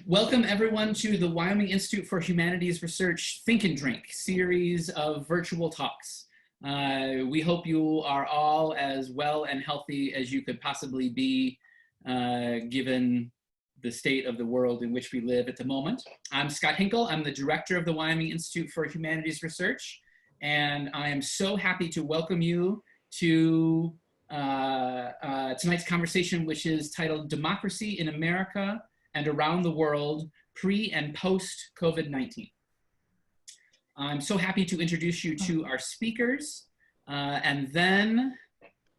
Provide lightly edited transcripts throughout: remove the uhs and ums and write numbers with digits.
Welcome everyone to the Wyoming Institute for Humanities Research Think and Drink series of virtual talks. We hope you are all as well and healthy as you could possibly be given the state of the world in which we live at the moment. I'm Scott Henkel. I'm the director of the Wyoming Institute for Humanities Research, and I am so happy to welcome you to tonight's conversation, which is titled Democracy in America and Around the World, Pre- and Post-COVID-19. I'm so happy to introduce you to our speakers and then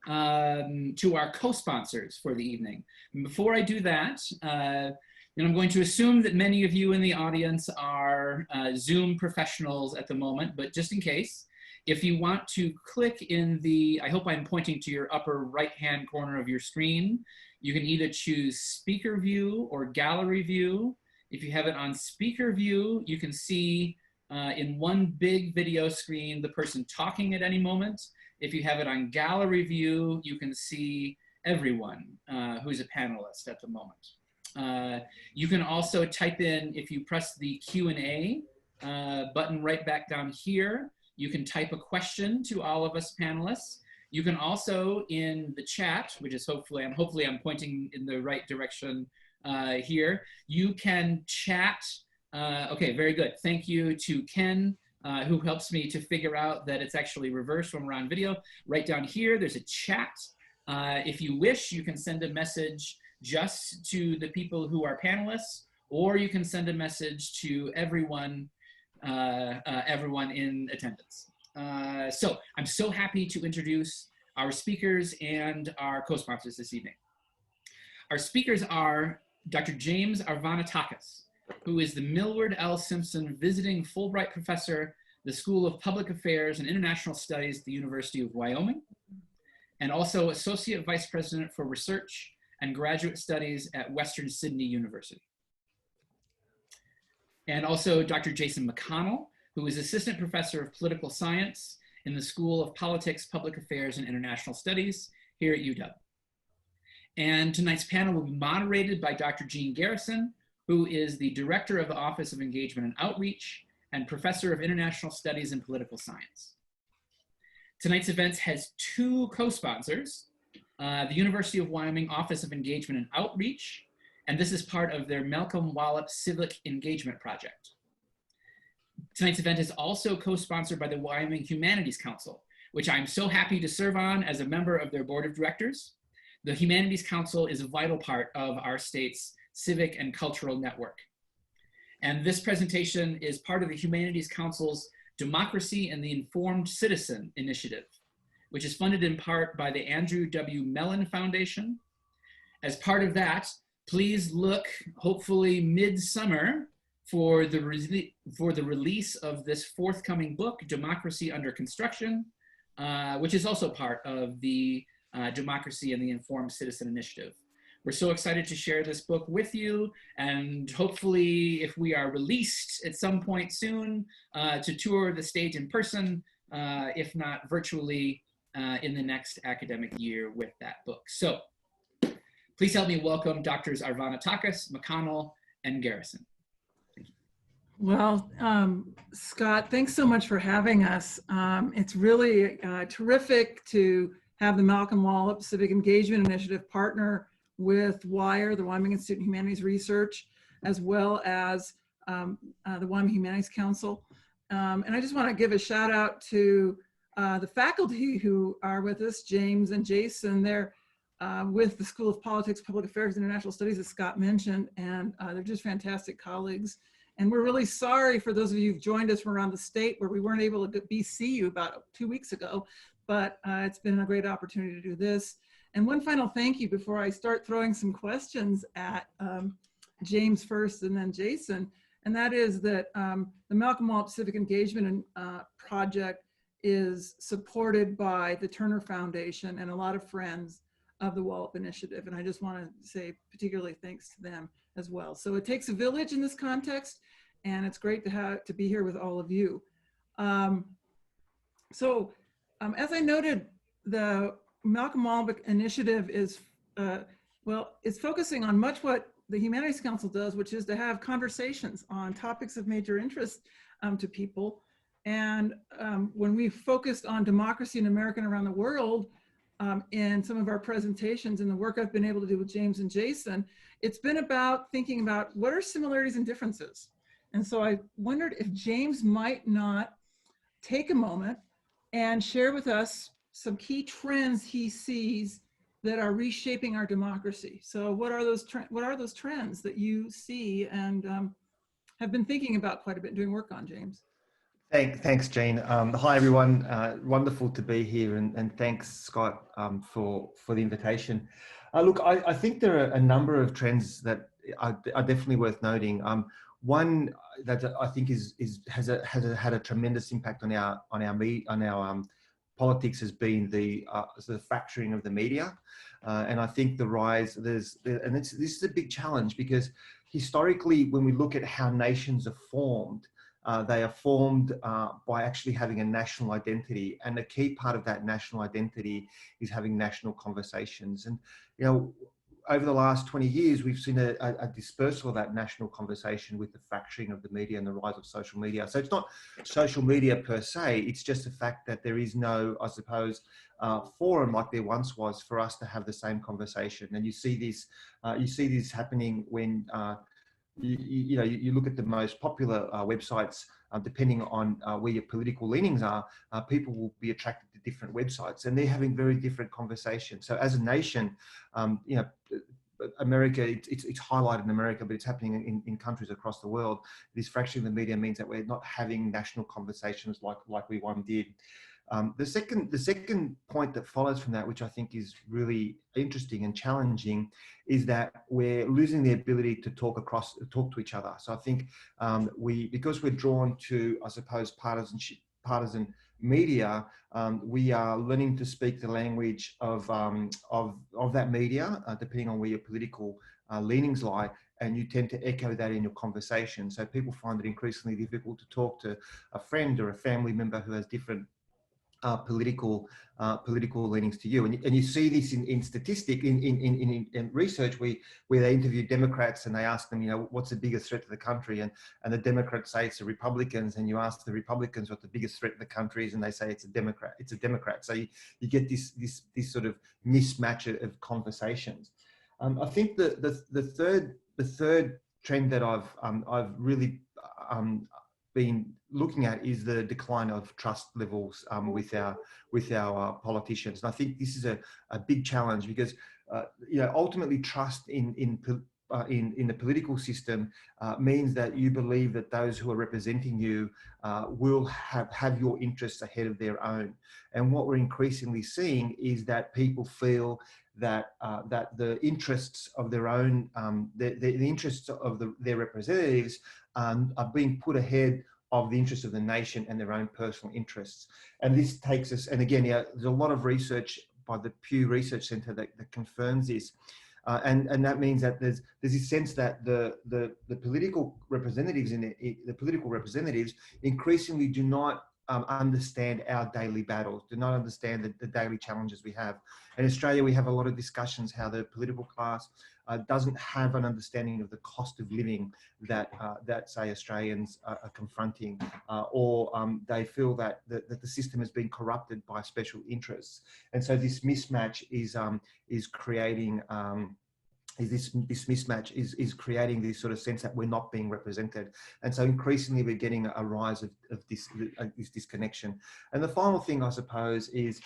to our co-sponsors for the evening. And before I do that, I'm going to assume that many of you in the audience are Zoom professionals at the moment, but just in case, if you want to click in the, I hope I'm pointing to your upper right-hand corner of your screen, you can either choose speaker view or gallery view. If you have it on speaker view, you can see in one big video screen the person talking at any moment. If you have it on gallery view, you can see everyone who's a panelist at the moment. You can also type in, if you press the Q&A button right back down here, you can type a question to all of us panelists. You can also, in the chat, which is hopefully I'm pointing in the right direction here, you can chat. Okay, very good. Thank you to Ken, who helps me to figure out that it's actually reversed when we're on video. Right down here, there's a chat. If you wish, you can send a message just to the people who are panelists, or you can send a message to everyone in attendance. So I'm so happy to introduce our speakers and our co-sponsors this evening. Our speakers are Dr. James Arvanitakis, who is the Milward L. Simpson Visiting Fulbright Professor, the School of Public Affairs and International Studies at the University of Wyoming, and also Associate Vice President for Research and Graduate Studies at Western Sydney University. And also Dr. Jason McConnell, who is Assistant Professor of Political Science in the School of Politics, Public Affairs, and International Studies here at UW. And tonight's panel will be moderated by Dr. Jean Garrison, who is the Director of the Office of Engagement and Outreach and Professor of International Studies and Political Science. Tonight's event has two co-sponsors, the University of Wyoming Office of Engagement and Outreach, and this is part of their Malcolm Wallop Civic Engagement Project. Tonight's event is also co-sponsored by the Wyoming Humanities Council, which I'm so happy to serve on as a member of their board of directors. The Humanities Council is a vital part of our state's civic and cultural network. And this presentation is part of the Humanities Council's Democracy and the Informed Citizen initiative, which is funded in part by the Andrew W. Mellon Foundation. As part of that, please look, hopefully midsummer, for the release of this forthcoming book, Democracy Under Construction, which is also part of the Democracy and the Informed Citizen Initiative. We're so excited to share this book with you, and hopefully, if we are released at some point soon, to tour the stage in person, if not virtually, in the next academic year with that book. So, please help me welcome Drs. Arvanitakis, McConnell, and Garrison. Thank you. Well, Scott, thanks so much for having us. It's really terrific to have the Malcolm Wallop Civic Engagement Initiative partner with WIRE, the Wyoming Institute of Humanities Research, as well as the Wyoming Humanities Council. And I just want to give a shout out to the faculty who are with us, James and Jason. They're with the School of Politics, Public Affairs, and International Studies, as Scott mentioned, and they're just fantastic colleagues. And we're really sorry for those of you who've joined us from around the state where we weren't able to see you about 2 weeks ago, but it's been a great opportunity to do this. And one final thank you before I start throwing some questions at James first and then Jason, and that is that the Malcolm Wallop Civic Engagement Project is supported by the Turner Foundation and a lot of friends of the Wallop Initiative, and I just want to say particularly thanks to them as well. So it takes a village in this context, and it's great to be here with all of you. As I noted, the Malcolm Wallop Initiative is, well, it's focusing on much what the Humanities Council does, which is to have conversations on topics of major interest to people. And when we focused on democracy in America and around the world, in some of our presentations and the work I've been able to do with James and Jason, it's been about thinking about what are similarities and differences. And so I wondered if James might not take a moment and share with us some key trends he sees that are reshaping our democracy. So what are those trends that you see and have been thinking about quite a bit, doing work on, James? Thanks, Jean. Hi, everyone. Wonderful to be here, and thanks, Scott, for the invitation. Look, I think there are a number of trends that are definitely worth noting. One that I think has had a tremendous impact on our politics has been the fracturing of the media, and I think the rise this is a big challenge, because historically, when we look at how nations are formed, they are formed by actually having a national identity, and a key part of that national identity is having national conversations. And over the last 20 years, we've seen a dispersal of that national conversation with the fracturing of the media and the rise of social media. So it's not social media per se, it's just the fact that there is no, I suppose, forum like there once was for us to have the same conversation. And you see this happening when you look at the most popular websites, depending on where your political leanings are, people will be attracted to different websites, and they're having very different conversations. So as a nation, America, it's highlighted in America, but it's happening in countries across the world. This fracturing of the media means that we're not having national conversations like we once did. The second point that follows from that, which I think is really interesting and challenging, is that we're losing the ability to talk to each other. So I think because we're drawn to, I suppose, partisan media, we are learning to speak the language of that media, depending on where your political leanings lie, and you tend to echo that in your conversation. So people find it increasingly difficult to talk to a friend or a family member who has different political leanings to you, and you see this in statistic in research where they interview Democrats and they ask them, what's the biggest threat to the country, and the Democrats say it's the Republicans, and you ask the Republicans what the biggest threat to the country is, and they say it's a Democrat. So you get this sort of mismatch of conversations. I think the third trend that I've really been looking at is the decline of trust levels with our politicians. And I think this is a big challenge, because ultimately trust in the political system means that you believe that those who are representing you will have your interests ahead of their own. And what we're increasingly seeing is that people feel that the interests of their own, the interests of their representatives are being put ahead of the interests of the nation and their own personal interests. And this takes us, and again, there's a lot of research by the Pew Research Center that confirms this. And that means that there's this sense that the political representatives the political representatives increasingly do not understand our daily battles, do not understand the daily challenges we have. In Australia, we have a lot of discussions how the political class doesn't have an understanding of the cost of living that say Australians are confronting, or they feel that the system has been corrupted by special interests, and so this mismatch is creating. This mismatch is creating this sort of sense that we're not being represented, and so increasingly we're getting a rise of this disconnection. And the final thing, I suppose, is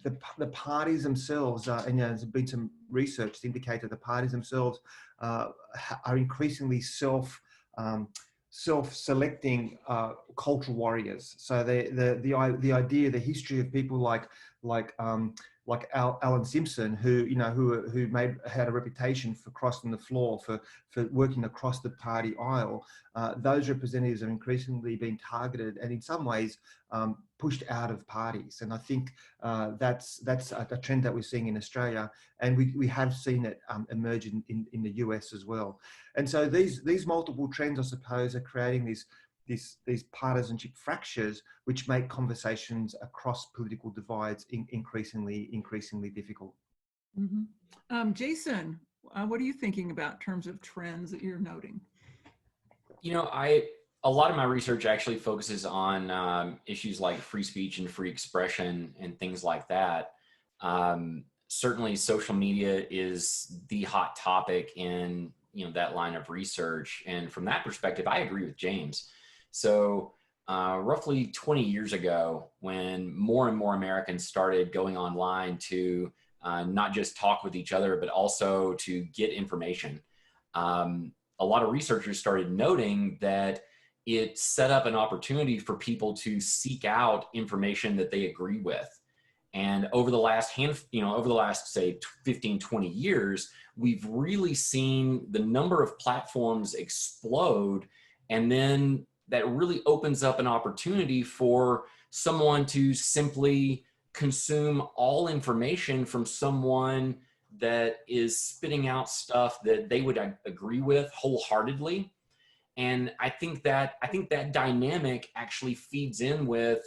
the parties themselves, and there's been some research to indicate that the parties themselves are increasingly self-selecting cultural warriors. So the idea, the history of people like Alan Simpson, who had a reputation for crossing the floor, for working across the party aisle. Those representatives have increasingly been targeted and in some ways pushed out of parties. And I think that's a trend that we're seeing in Australia, and we have seen it emerge in the US as well. And so these multiple trends, I suppose, are creating these partisanship fractures, which make conversations across political divides increasingly difficult. Mm-hmm. Jason, What are you thinking about in terms of trends that you're noting? You know, a lot of my research actually focuses on issues like free speech and free expression and things like that. Certainly, social media is the hot topic in that line of research, and from that perspective, I agree with James. So, roughly 20 years ago, when more and more Americans started going online to not just talk with each other, but also to get information. A lot of researchers started noting that it set up an opportunity for people to seek out information that they agree with. And over the last say 15, 20 years, we've really seen the number of platforms explode. And then that really opens up an opportunity for someone to simply consume all information from someone that is spitting out stuff that they would agree with wholeheartedly. And I think that dynamic actually feeds in with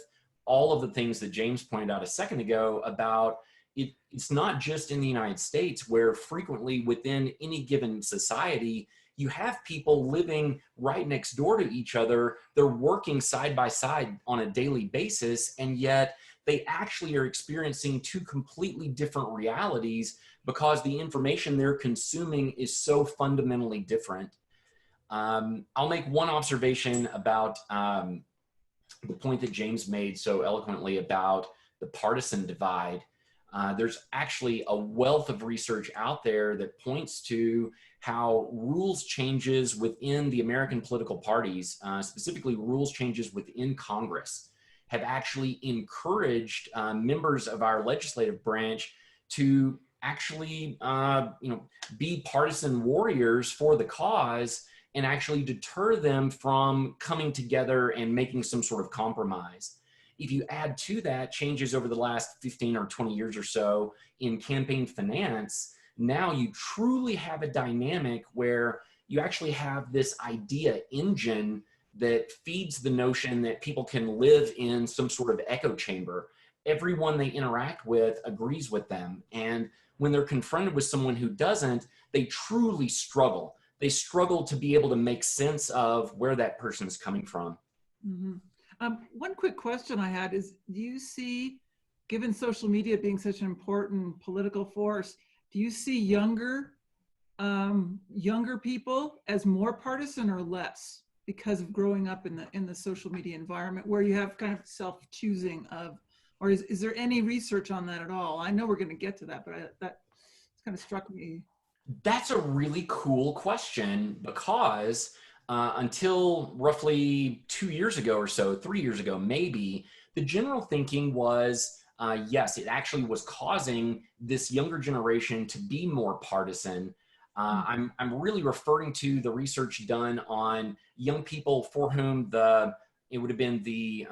all of the things that James pointed out a second ago about it's not just in the United States, where frequently within any given society, you have people living right next door to each other. They're working side by side on a daily basis, and yet they actually are experiencing two completely different realities because the information they're consuming is so fundamentally different. I'll make one observation about the point that James made so eloquently about the partisan divide. There's actually a wealth of research out there that points to how rules changes within the American political parties, specifically rules changes within Congress, have actually encouraged members of our legislative branch to actually be partisan warriors for the cause and actually deter them from coming together and making some sort of compromise. If you add to that changes over the last 15 or 20 years or so in campaign finance, now you truly have a dynamic where you actually have this idea engine that feeds the notion that people can live in some sort of echo chamber. Everyone they interact with agrees with them. And when they're confronted with someone who doesn't, they truly struggle. They struggle to be able to make sense of where that person's coming from. Mm-hmm. One quick question I had is, do you see, given social media being such an important political force, do you see younger people as more partisan or less because of growing up in the social media environment where you have kind of self-choosing of, or is there any research on that at all? I know we're going to get to that, but that kind of struck me. That's a really cool question because until roughly 2 years ago or so, 3 years ago, maybe, the general thinking was, yes, it actually was causing this younger generation to be more partisan. I'm really referring to the research done on young people for whom it would have been the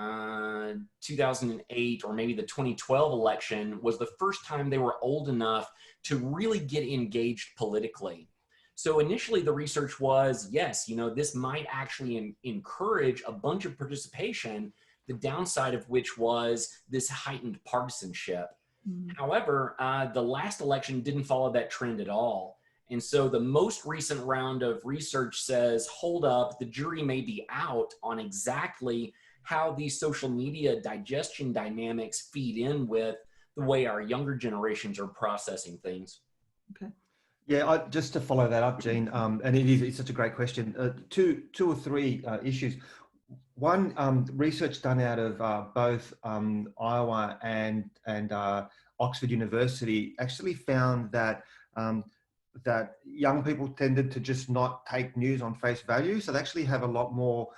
2008 or maybe the 2012 election was the first time they were old enough to really get engaged politically. So initially the research was, yes, this might actually encourage a bunch of participation, the downside of which was this heightened partisanship. Mm-hmm. However, the last election didn't follow that trend at all. And so the most recent round of research says, hold up, the jury may be out on exactly how these social media digestion dynamics feed in with the way our younger generations are processing things. Okay. Yeah, just to follow that up, Gene, and it's such a great question. Two or three issues. One, research done out of both Iowa and Oxford University actually found that that young people tended to just not take news on face value. So they actually have a lot more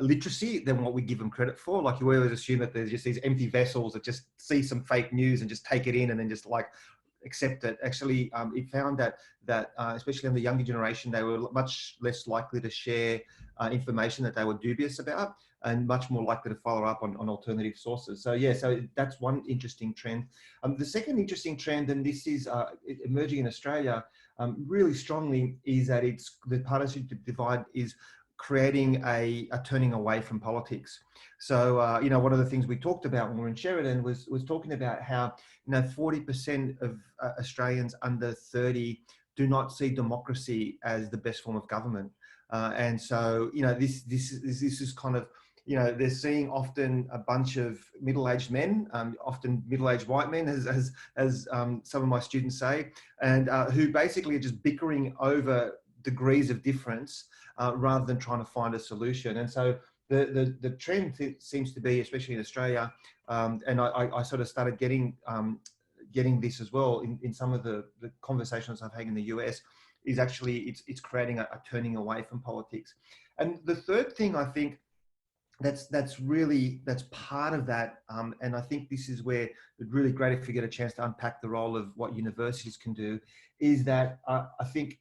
literacy than what we give them credit for. Like, you always assume that there's just these empty vessels that just see some fake news and just take it in and then just like accept it. Actually, it found that especially in the younger generation, they were much less likely to share information that they were dubious about and much more likely to follow up on alternative sources. So yeah, so that's one interesting trend. The second interesting trend, and this is emerging in Australia really strongly, is that the partisan divide is creating a turning away from politics. So, you know, one of the things we talked about when we were in Sheridan was talking about how, you know, 40% of Australians under 30 do not see democracy as the best form of government. And so, you know, this is kind of, you know, they're seeing often a bunch of middle-aged men, often middle-aged white men, as some of my students say, and who basically are just bickering over degrees of difference rather than trying to find a solution. And so the trend seems to be, especially in Australia, and I sort of started getting this as well in some of the conversations I've had in the US, is actually it's creating a turning away from politics. And the third thing I think that's part of that, and I think this is where it's really great if you get a chance to unpack the role of what universities can do, is that I think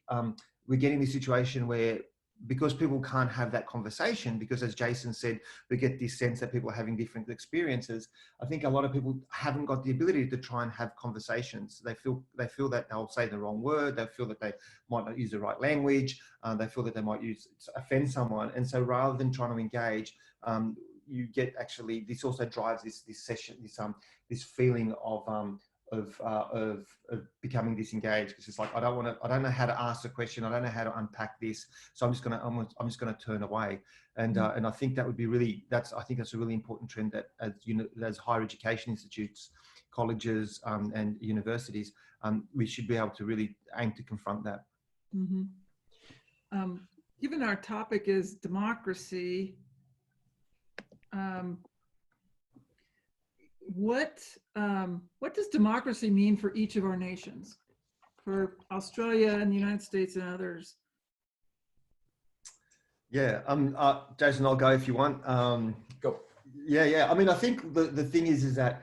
we're getting this situation where, because people can't have that conversation, because as Jason said, we get this sense that people are having different experiences. I think a lot of people haven't got the ability to try and have conversations. They feel that they'll say the wrong word. They feel that they might not use the right language. They feel that they might offend someone. And so rather than trying to engage, you get actually, this also drives this session, this feeling of becoming disengaged, because it's like, I don't know how to ask the question, I don't know how to unpack this, so I'm just gonna turn away. And I think that would be really, I think that's a really important trend that as higher education institutes, colleges and universities, we should be able to really aim to confront that. Mm-hmm. Given our topic is democracy, what does democracy mean for each of our nations, for Australia and the United States and others? Yeah, Jason, I'll go if you want. Go. Yeah. I mean, I think the thing is that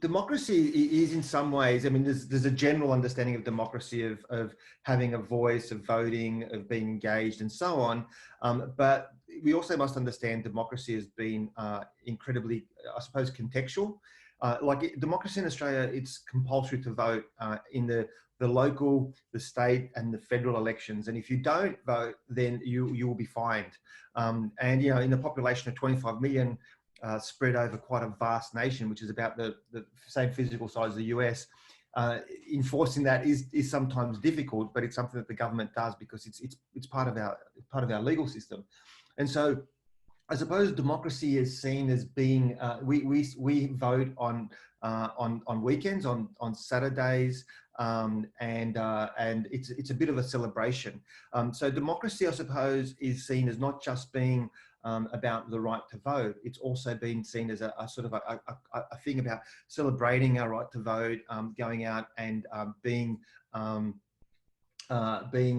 democracy is in some ways, I mean, there's a general understanding of democracy of having a voice, of voting, of being engaged and so on. But we also must understand democracy as being incredibly, I suppose, contextual. Like democracy in Australia, it's compulsory to vote in the local, the state and the federal elections. And if you don't vote, then you will be fined. And, you know, in a population of 25 million, spread over quite a vast nation, which is about the same physical size as the US, enforcing that is sometimes difficult, but it's something that the government does because it's part of our legal system. And so I suppose democracy is seen as being, we vote on weekends, on Saturdays, and it's a bit of a celebration. So democracy, I suppose, is seen as not just being about the right to vote. It's also been seen as a sort of a thing about celebrating our right to vote, going out and being,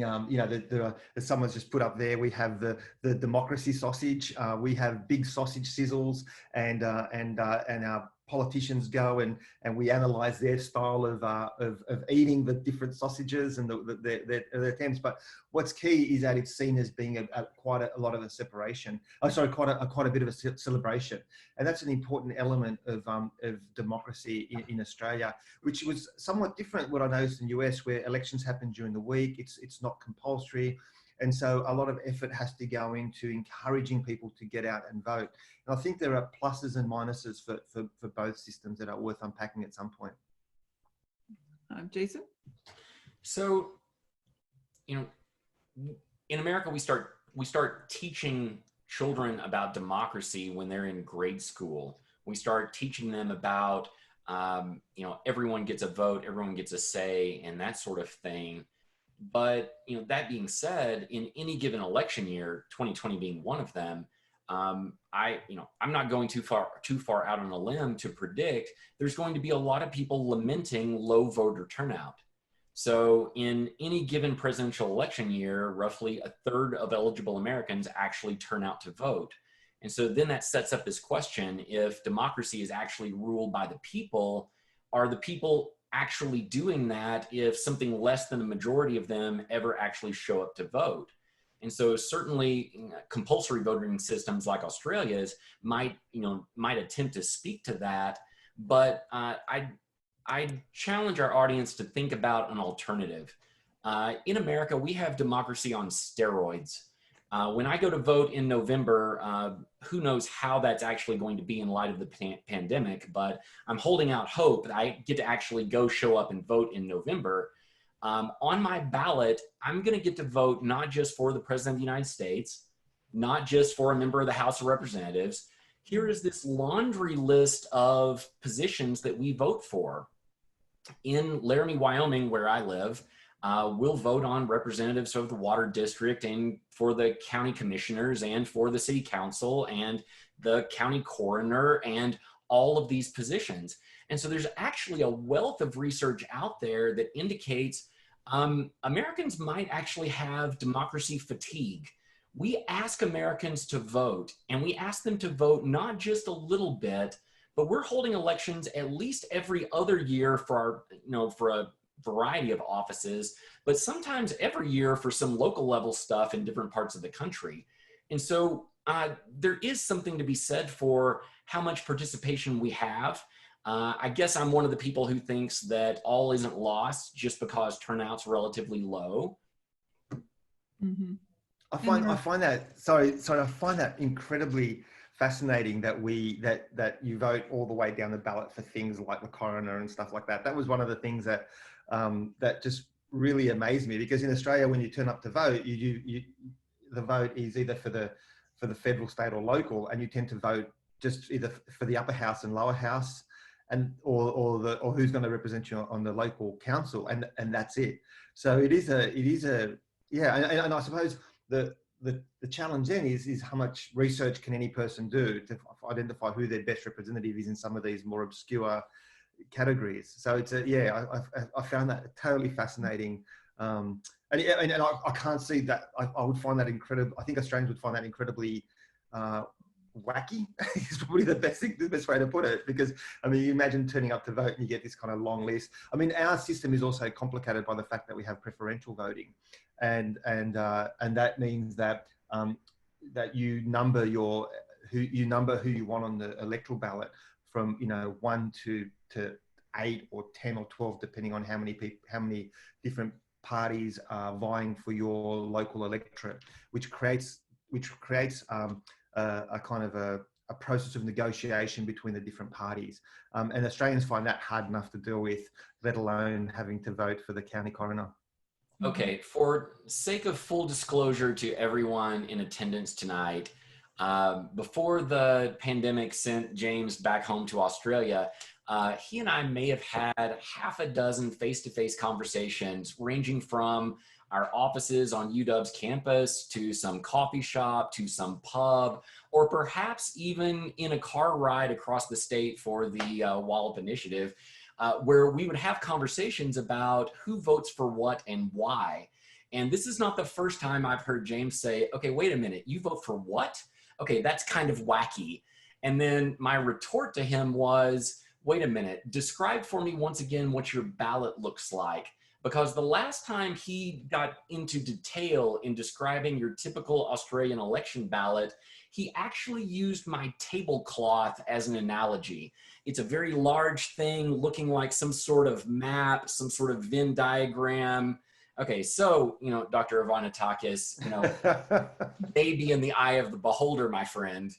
you know, as someone's just put up there, we have the democracy sausage. We have big sausage sizzles, and our politicians go and we analyze their style of eating the different sausages and their attempts. But what's key is that it's seen as being quite a lot of a separation. Quite a bit of a celebration, and that's an important element of democracy in Australia, which was somewhat different what I noticed in the US, where elections happen during the week. It's not compulsory. And so a lot of effort has to go into encouraging people to get out and vote. And I think there are pluses and minuses for both systems that are worth unpacking at some point. Jason? So, you know, in America, we start teaching children about democracy when they're in grade school. We start teaching them about, you know, everyone gets a vote, everyone gets a say, and that sort of thing. But, you know, that being said, in any given election year, 2020 being one of them, I'm not going too far out on a limb to predict there's going to be a lot of people lamenting low voter turnout. So in any given presidential election year, roughly a third of eligible Americans actually turn out to vote. And so then that sets up this question: if democracy is actually ruled by the people, are the people actually doing that if something less than the majority of them ever actually show up to vote? And so certainly compulsory voting systems like Australia's might attempt to speak to that, but I challenge our audience to think about an alternative. In America, we have democracy on steroids. When I go to vote in November, who knows how that's actually going to be in light of the pandemic, but I'm holding out hope that I get to actually go show up and vote in November. On my ballot, I'm going to get to vote not just for the President of the United States, not just for a member of the House of Representatives. Here is this laundry list of positions that we vote for. In Laramie, Wyoming, where I live, we'll vote on representatives of the water district and for the county commissioners and for the city council and the county coroner and all of these positions. And so there's actually a wealth of research out there that indicates Americans might actually have democracy fatigue. We ask Americans to vote, and we ask them to vote not just a little bit, but we're holding elections at least every other year for our, for a variety of offices, but sometimes every year for some local level stuff in different parts of the country. And so there is something to be said for how much participation we have. I guess I'm one of the people who thinks that all isn't lost just because turnout's relatively low. Mm-hmm. I find that incredibly fascinating that you vote all the way down the ballot for things like the coroner and stuff like that. That was one of the things that that just really amazed me, because in Australia, when you turn up to vote, the vote is either for the federal, state, or local, and you tend to vote just either for the upper house and lower house, and or who's going to represent you on the local council, and that's it. So it is a yeah, and I suppose the challenge then is how much research can any person do to identify who their best representative is in some of these more obscure categories. So it's I found that totally fascinating, and I can't see that. I would find that incredible. I think Australians would find that incredibly wacky. Is probably the best way to put it, because I mean, you imagine turning up to vote and you get this kind of long list. I mean, our system is also complicated by the fact that we have preferential voting, and that means that that you number who you want on the electoral ballot from 1 to 8 or 10 or 12, depending on how many different parties are vying for your local electorate, which creates a kind of a process of negotiation between the different parties. And Australians find that hard enough to deal with, let alone having to vote for the county coroner. Okay, for sake of full disclosure to everyone in attendance tonight, before the pandemic sent James back home to Australia, he and I may have had half a dozen face-to-face conversations ranging from our offices on UW's campus to some coffee shop to some pub, or perhaps even in a car ride across the state for the Wallop Initiative, where we would have conversations about who votes for what and why. And this is not the first time I've heard James say, okay, wait a minute, you vote for what? Okay, that's kind of wacky. And then my retort to him was, wait a minute, describe for me once again what your ballot looks like. Because the last time he got into detail in describing your typical Australian election ballot, he actually used my tablecloth as an analogy. It's a very large thing looking like some sort of map, some sort of Venn diagram. Okay, so, Dr. Arvanitakis, maybe in the eye of the beholder, my friend.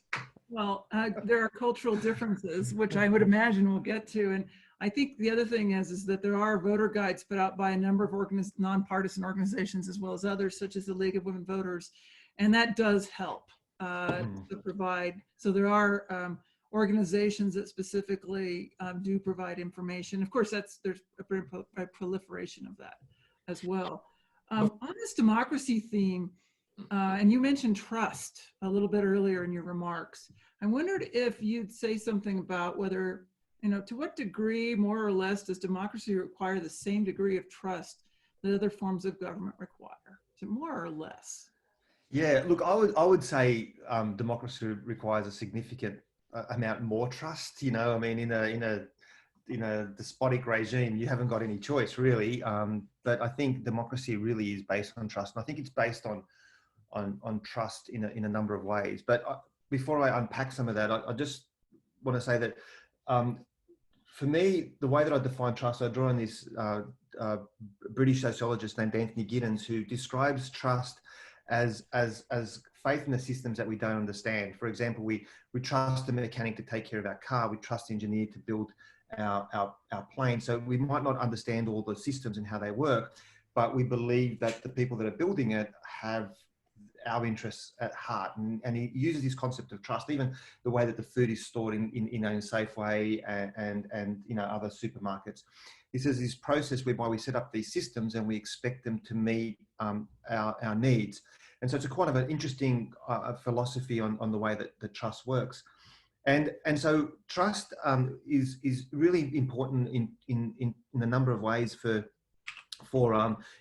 Well, there are cultural differences, which I would imagine we'll get to. And I think the other thing is that there are voter guides put out by a number of nonpartisan organizations, as well as others, such as the League of Women Voters. And that does help to provide. So there are organizations that specifically do provide information. Of course, there's a proliferation of that as well. On this democracy theme, and you mentioned trust a little bit earlier in your remarks. I wondered if you'd say something about whether, to what degree, more or less, does democracy require the same degree of trust that other forms of government require? So more or less? Yeah, look, I would say democracy requires a significant amount more trust. I mean, in a despotic regime, you haven't got any choice, really. But I think democracy really is based on trust, and I think it's based on trust in a number of ways. But before I unpack some of that, I just want to say that for me, the way that I define trust, I draw on this British sociologist named Anthony Giddens, who describes trust as faith in the systems that we don't understand. For example, we trust the mechanic to take care of our car. We trust the engineer to build our plane. So we might not understand all the systems and how they work, but we believe that the people that are building it have our interests at heart. And he uses this concept of trust, even the way that the food is stored in Safeway and other supermarkets. He says this process whereby we set up these systems and we expect them to meet our needs. And so it's a kind of an interesting philosophy on the way that the trust works. And so trust is really important in a number of ways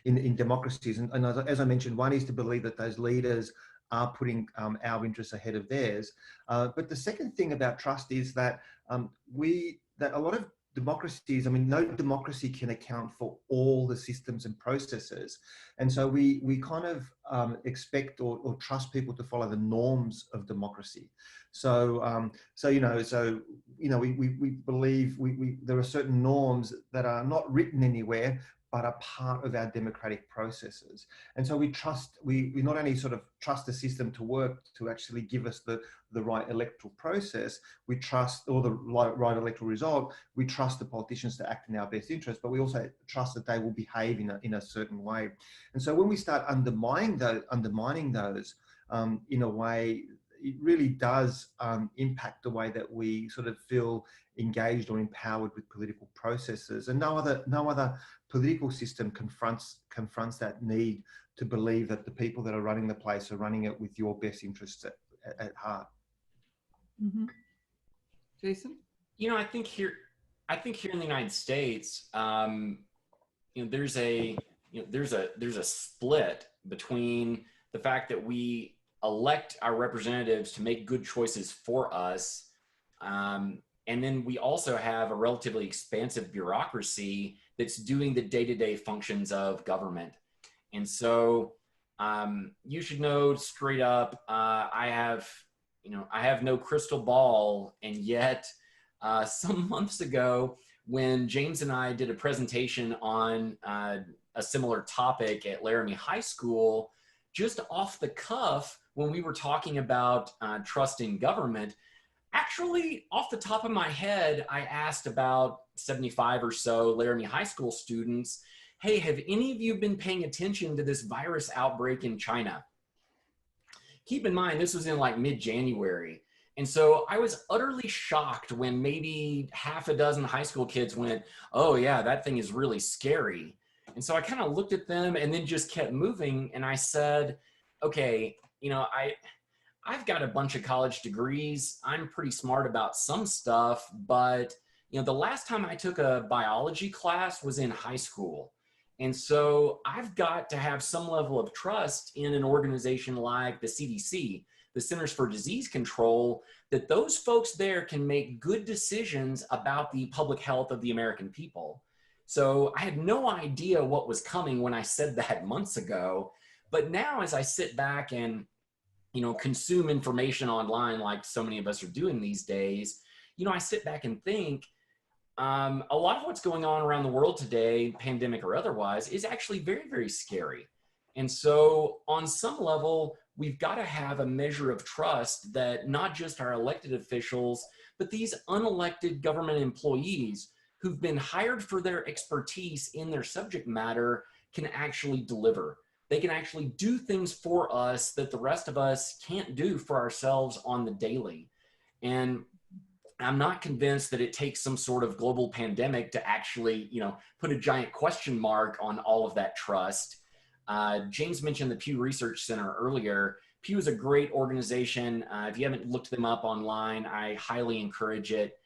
in democracies. And as I mentioned, one is to believe that those leaders are putting our interests ahead of theirs. But the second thing about trust is that that a lot of democracies, I mean, no democracy can account for all the systems and processes. And so we kind of expect or trust people to follow the norms of democracy. So we believe there are certain norms that are not written anywhere, but are part of our democratic processes. And so we not only sort of trust the system to work to actually give us the right electoral process, we trust, or the right electoral result, we trust the politicians to act in our best interest, but we also trust that they will behave in a certain way. And so when we start undermining those in a way, it really does impact the way that we sort of feel engaged or empowered with political processes. And no other political system confronts that need to believe that the people that are running the place are running it with your best interests at heart. Mm-hmm. Jason? I think here in the United States, there's a split between the fact that we elect our representatives to make good choices for us, and then we also have a relatively expansive bureaucracy that's doing the day-to-day functions of government. And so you should know straight up, I have no crystal ball. And yet some months ago, when James and I did a presentation on a similar topic at Laramie High School, just off the cuff, when we were talking about trust in government, actually, off the top of my head, I asked about 75 or so Laramie High School students, hey, have any of you been paying attention to this virus outbreak in China? Keep in mind, this was in like mid-January. And so I was utterly shocked when maybe half a dozen high school kids went, oh yeah, that thing is really scary. And so I kind of looked at them and then just kept moving. And I said, okay, I've got a bunch of college degrees. I'm pretty smart about some stuff, but the last time I took a biology class was in high school. And so I've got to have some level of trust in an organization like the CDC, the Centers for Disease Control, that those folks there can make good decisions about the public health of the American people. So I had no idea what was coming when I said that months ago. But now as I sit back and consume information online like so many of us are doing these days, I sit back and think a lot of what's going on around the world today, pandemic or otherwise, is actually very, very scary. And so on some level, we've got to have a measure of trust that not just our elected officials, but these unelected government employees who've been hired for their expertise in their subject matter can actually deliver. They can actually do things for us that the rest of us can't do for ourselves on the daily. And I'm not convinced that it takes some sort of global pandemic to actually, put a giant question mark on all of that trust. James mentioned the Pew Research Center earlier. Pew is a great organization. If you haven't looked them up online, I highly encourage it.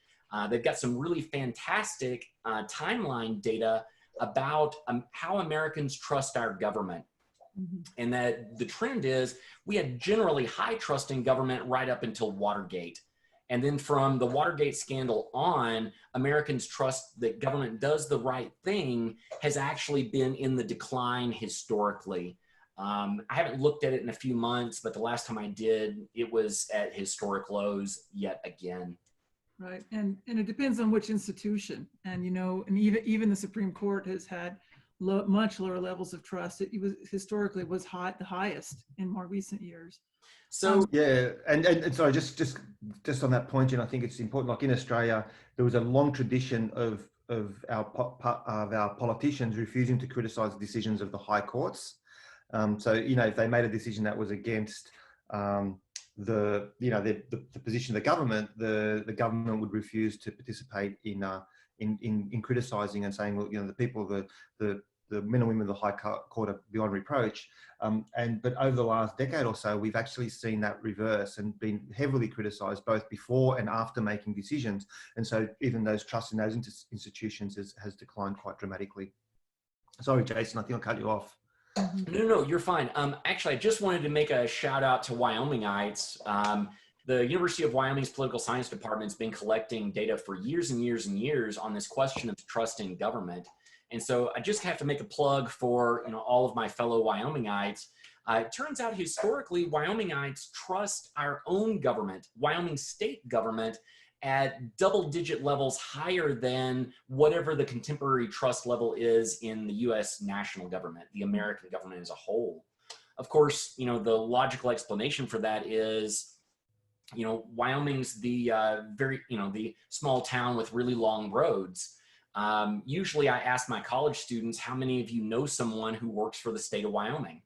They've got some really fantastic timeline data about how Americans trust our government. Mm-hmm. And that the trend is we had generally high trust in government right up until Watergate. And then from the Watergate scandal on, Americans' trust that government does the right thing has actually been in the decline historically. I haven't looked at it in a few months, but the last time I did, it was at historic lows yet again. Right, and it depends on which institution. And and even the Supreme Court has had much lower levels of trust. It was historically the highest in more recent years. So yeah, and sorry, just on that point, and I think it's important. Like in Australia, there was a long tradition of our politicians refusing to criticise the decisions of the high courts. So if they made a decision that was against the position of the government, the government would refuse to participate in criticising and saying, well, the people, the men and women of the High Court are beyond reproach. But over the last decade or so, we've actually seen that reverse and been heavily criticised both before and after making decisions. And so even those trust in those institutions has declined quite dramatically. Sorry, Jason, I think I'll cut you off. No, you're fine. Actually, I just wanted to make a shout out to Wyomingites. The University of Wyoming's political science department has been collecting data for years and years and years on this question of trust in government. And so I just have to make a plug for all of my fellow Wyomingites. It turns out historically, Wyomingites trust our own government, Wyoming state government, at double-digit levels higher than whatever the contemporary trust level is in the U.S. national government, the American government as a whole. Of course, the logical explanation for that is, Wyoming's the the small town with really long roads. Usually I ask my college students, how many of you know someone who works for the state of Wyoming?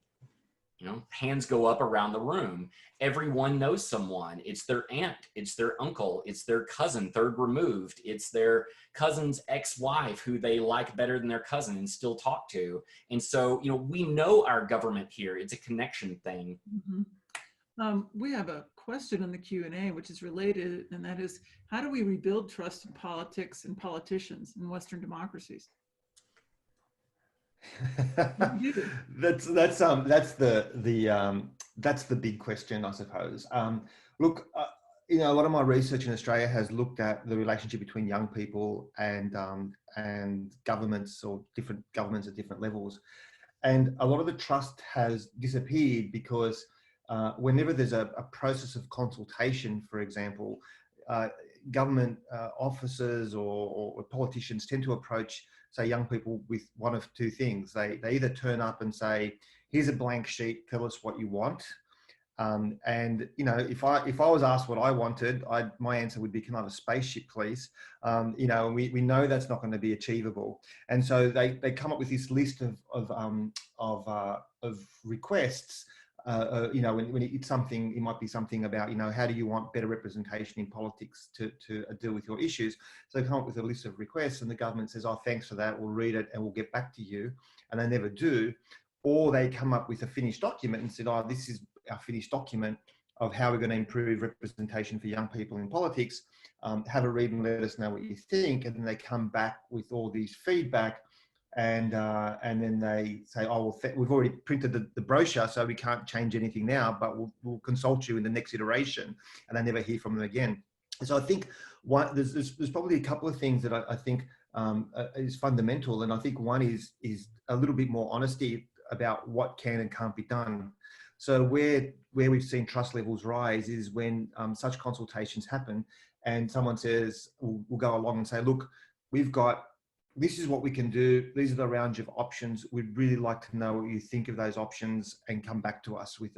Hands go up around the room. Everyone knows someone. It's their aunt, it's their uncle, it's their cousin, third removed. It's their cousin's ex-wife who they like better than their cousin and still talk to. And so, we know our government here. It's a connection thing. Mm-hmm. We have a question in the Q&A, which is related, and that is, how do we rebuild trust in politics and politicians in Western democracies? That's the big question, I suppose. Look, a lot of my research in Australia has looked at the relationship between young people and governments, or different governments at different levels, and a lot of the trust has disappeared because whenever there's a process of consultation, for example, government officers or politicians tend to approach, say, young people with one of two things. They either turn up and say, here's a blank sheet, tell us what you want. And if I was asked what I wanted, my answer would be, can I have a spaceship, please? We know that's not going to be achievable. And so they come up with this list of requests. When it's something, it might be something about, how do you want better representation in politics to deal with your issues? So they come up with a list of requests, and the government says, oh, thanks for that, we'll read it and we'll get back to you. And they never do. Or they come up with a finished document and said, oh, this is our finished document of how we're going to improve representation for young people in politics. Have a read and let us know what you think. And then they come back with all these feedback. And then they say, oh, well, we've already printed the brochure, so we can't change anything now, but we'll consult you in the next iteration. And I never hear from them again. So I think there's probably a couple of things that I think is fundamental. And I think one is a little bit more honesty about what can and can't be done. So where we've seen trust levels rise is when such consultations happen and someone says, we'll go along and say, look, this is what we can do. These are the range of options. We'd really like to know what you think of those options and come back to us with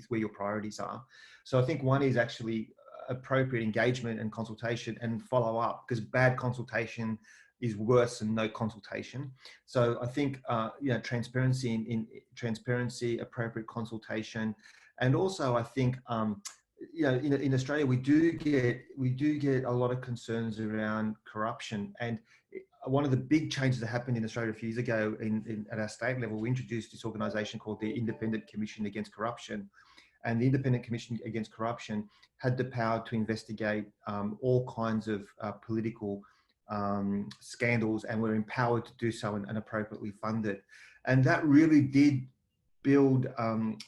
where your priorities are. So I think one is actually appropriate engagement and consultation and follow up, because bad consultation is worse than no consultation. So I think transparency, appropriate consultation, and also I think in Australia we do get a lot of concerns around corruption. And one of the big changes that happened in Australia a few years ago at our state level, we introduced this organisation called the Independent Commission Against Corruption. And the Independent Commission Against Corruption had the power to investigate all kinds of political scandals, and were empowered to do so and appropriately fund it. And that really did build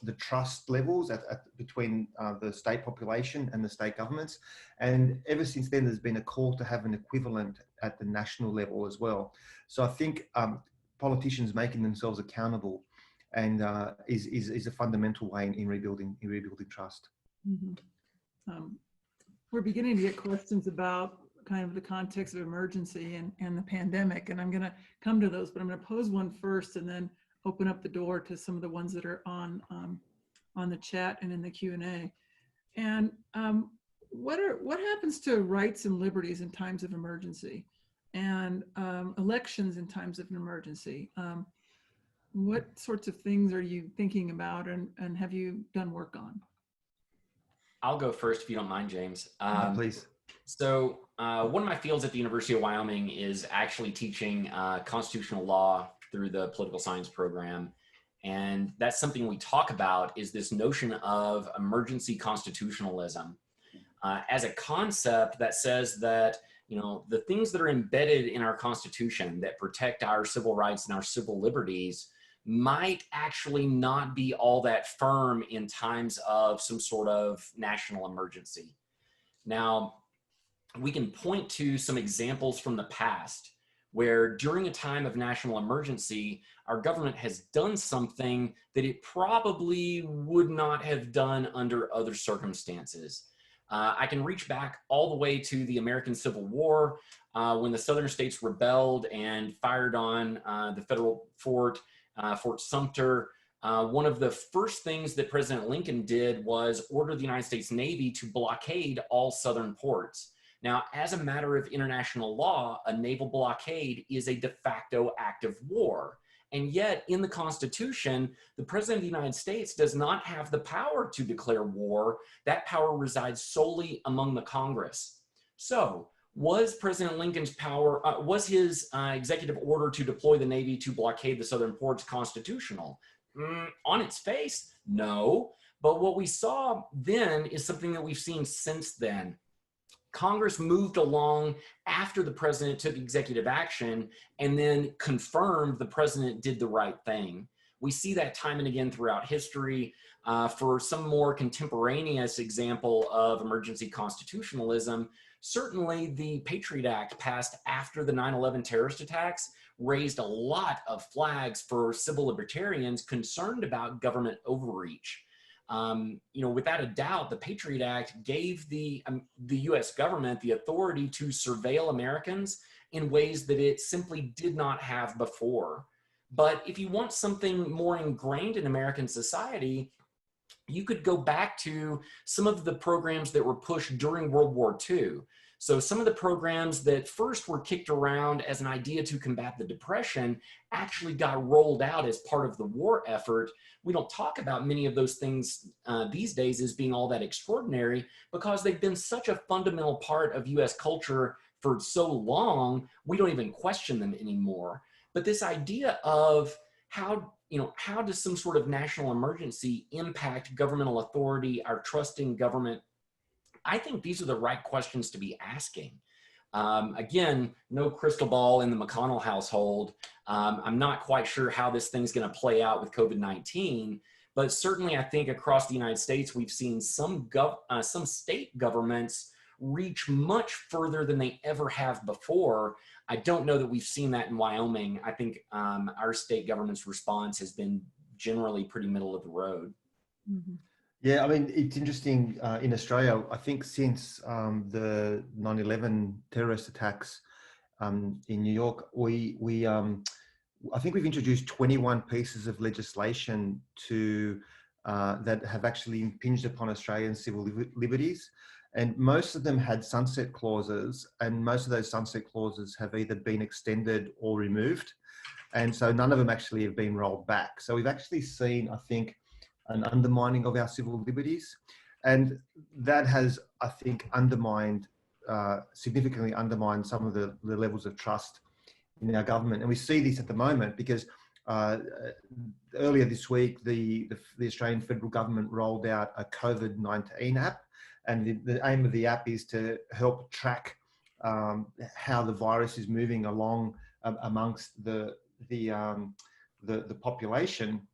the trust levels between the state population and the state governments. And ever since then, there's been a call to have an equivalent at the national level as well. So I think politicians making themselves accountable and is a fundamental way in rebuilding trust. Mm-hmm. We're beginning to get questions about kind of the context of emergency and the pandemic. And I'm going to come to those, but I'm going to pose one first and then open up the door to some of the ones that are on the chat and in the Q&A. And what happens to rights and liberties in times of emergency, and elections in times of an emergency? What sorts of things are you thinking about and have you done work on? I'll go first if you don't mind, James. Please. So one of my fields at the University of Wyoming is actually teaching constitutional law through the political science program. And that's something we talk about, is this notion of emergency constitutionalism as a concept that says that, you know, the things that are embedded in our Constitution that protect our civil rights and our civil liberties might actually not be all that firm in times of some sort of national emergency. Now, we can point to some examples from the past where during a time of national emergency, our government has done something that it probably would not have done under other circumstances. I can reach back all the way to the American Civil War when the Southern states rebelled and fired on the federal fort, Fort Sumter. One of the first things that President Lincoln did was order the United States Navy to blockade all Southern ports. Now, as a matter of international law, a naval blockade is a de facto act of war. And yet, in the Constitution, the President of the United States does not have the power to declare war. That power resides solely among the Congress. So, was President Lincoln's power, was his executive order to deploy the Navy to blockade the Southern ports constitutional? On its face, no. But what we saw then is something that we've seen since then. Congress moved along after the president took executive action and then confirmed the president did the right thing. We see that time and again throughout history. For some more contemporaneous example of emergency constitutionalism, certainly the Patriot Act passed after the 9/11 terrorist attacks raised a lot of flags for civil libertarians concerned about government overreach. You know, without a doubt, the Patriot Act gave the U.S. government the authority to surveil Americans in ways that it simply did not have before. But if you want something more ingrained in American society, you could go back to some of the programs that were pushed during World War II. So some of the programs that first were kicked around as an idea to combat the Depression actually got rolled out as part of the war effort. We don't talk about many of those things these days as being all that extraordinary because they've been such a fundamental part of US culture for so long, we don't even question them anymore. But this idea of how does some sort of national emergency impact governmental authority, our trust in government? I think these are the right questions to be asking. Again, no crystal ball in the McConnell household. I'm not quite sure how this thing's going to play out with COVID-19, but certainly I think across the United States, we've seen some state governments reach much further than they ever have before. I don't know that we've seen that in Wyoming. I think our state government's response has been generally pretty middle of the road. Mm-hmm. Yeah, I mean, it's interesting in Australia, I think since the 9/11 terrorist attacks in New York, I think we've introduced 21 pieces of legislation that have actually impinged upon Australian civil liberties. And most of them had sunset clauses, and most of those sunset clauses have either been extended or removed. And so none of them actually have been rolled back. So we've actually seen, I think, an undermining of our civil liberties. And that has, I think, significantly undermined some of the levels of trust in our government. And we see this at the moment because earlier this week, the Australian federal government rolled out a COVID-19 app. And the aim of the app is to help track how the virus is moving along amongst the population,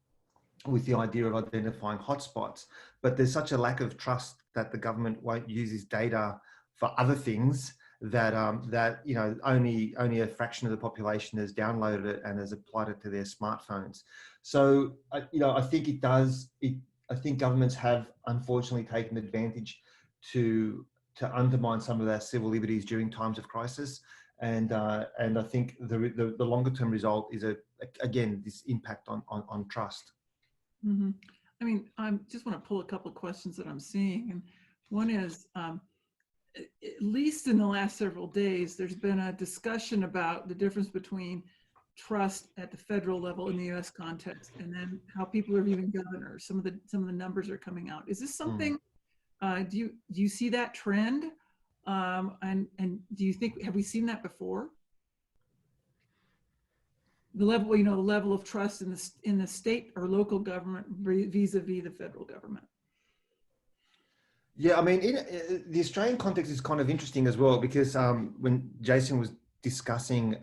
with the idea of identifying hotspots. But there's such a lack of trust that the government won't use this data for other things that only a fraction of the population has downloaded it and has applied it to their smartphones. So I think I think governments have unfortunately taken advantage to to undermine some of our civil liberties during times of crisis. And I think the longer term result is again this impact on trust. Mm-hmm. I mean, I just want to pull a couple of questions that I'm seeing, and one is, at least in the last several days, there's been a discussion about the difference between trust at the federal level in the U.S. context, and then how people are viewing governors. Some of the numbers are coming out. Is this something? Do you see that trend? And do you think, have we seen that before? The level, the level of trust in the state or local government vis-a-vis the federal government. Yeah, I mean, the Australian context is kind of interesting as well, because when Jason was discussing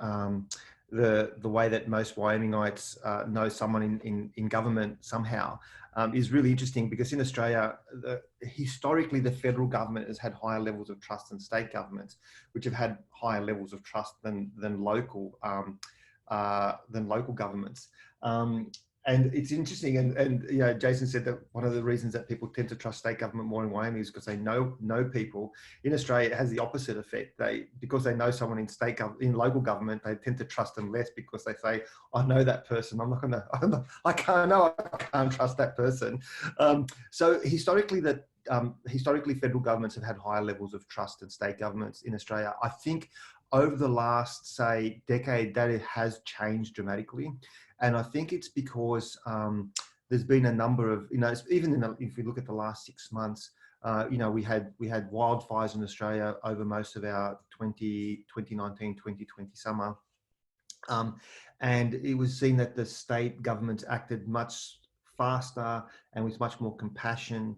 the way that most Wyomingites know someone in government somehow, is really interesting, because in Australia, historically, the federal government has had higher levels of trust than state governments, which have had higher levels of trust than local governments. And it's interesting, and Jason said that one of the reasons that people tend to trust state government more in Wyoming is because they know people. In Australia, it has the opposite effect. Because they know someone in local government, they tend to trust them less, because they say, I know that person. I can't trust that person. So historically, federal governments have had higher levels of trust than state governments in Australia. I think over the last, say, decade, that it has changed dramatically. And I think it's because there's been a number of, even if we look at the last 6 months, we had wildfires in Australia over most of our 2019, 2020 summer. And it was seen that the state governments acted much faster and with much more compassion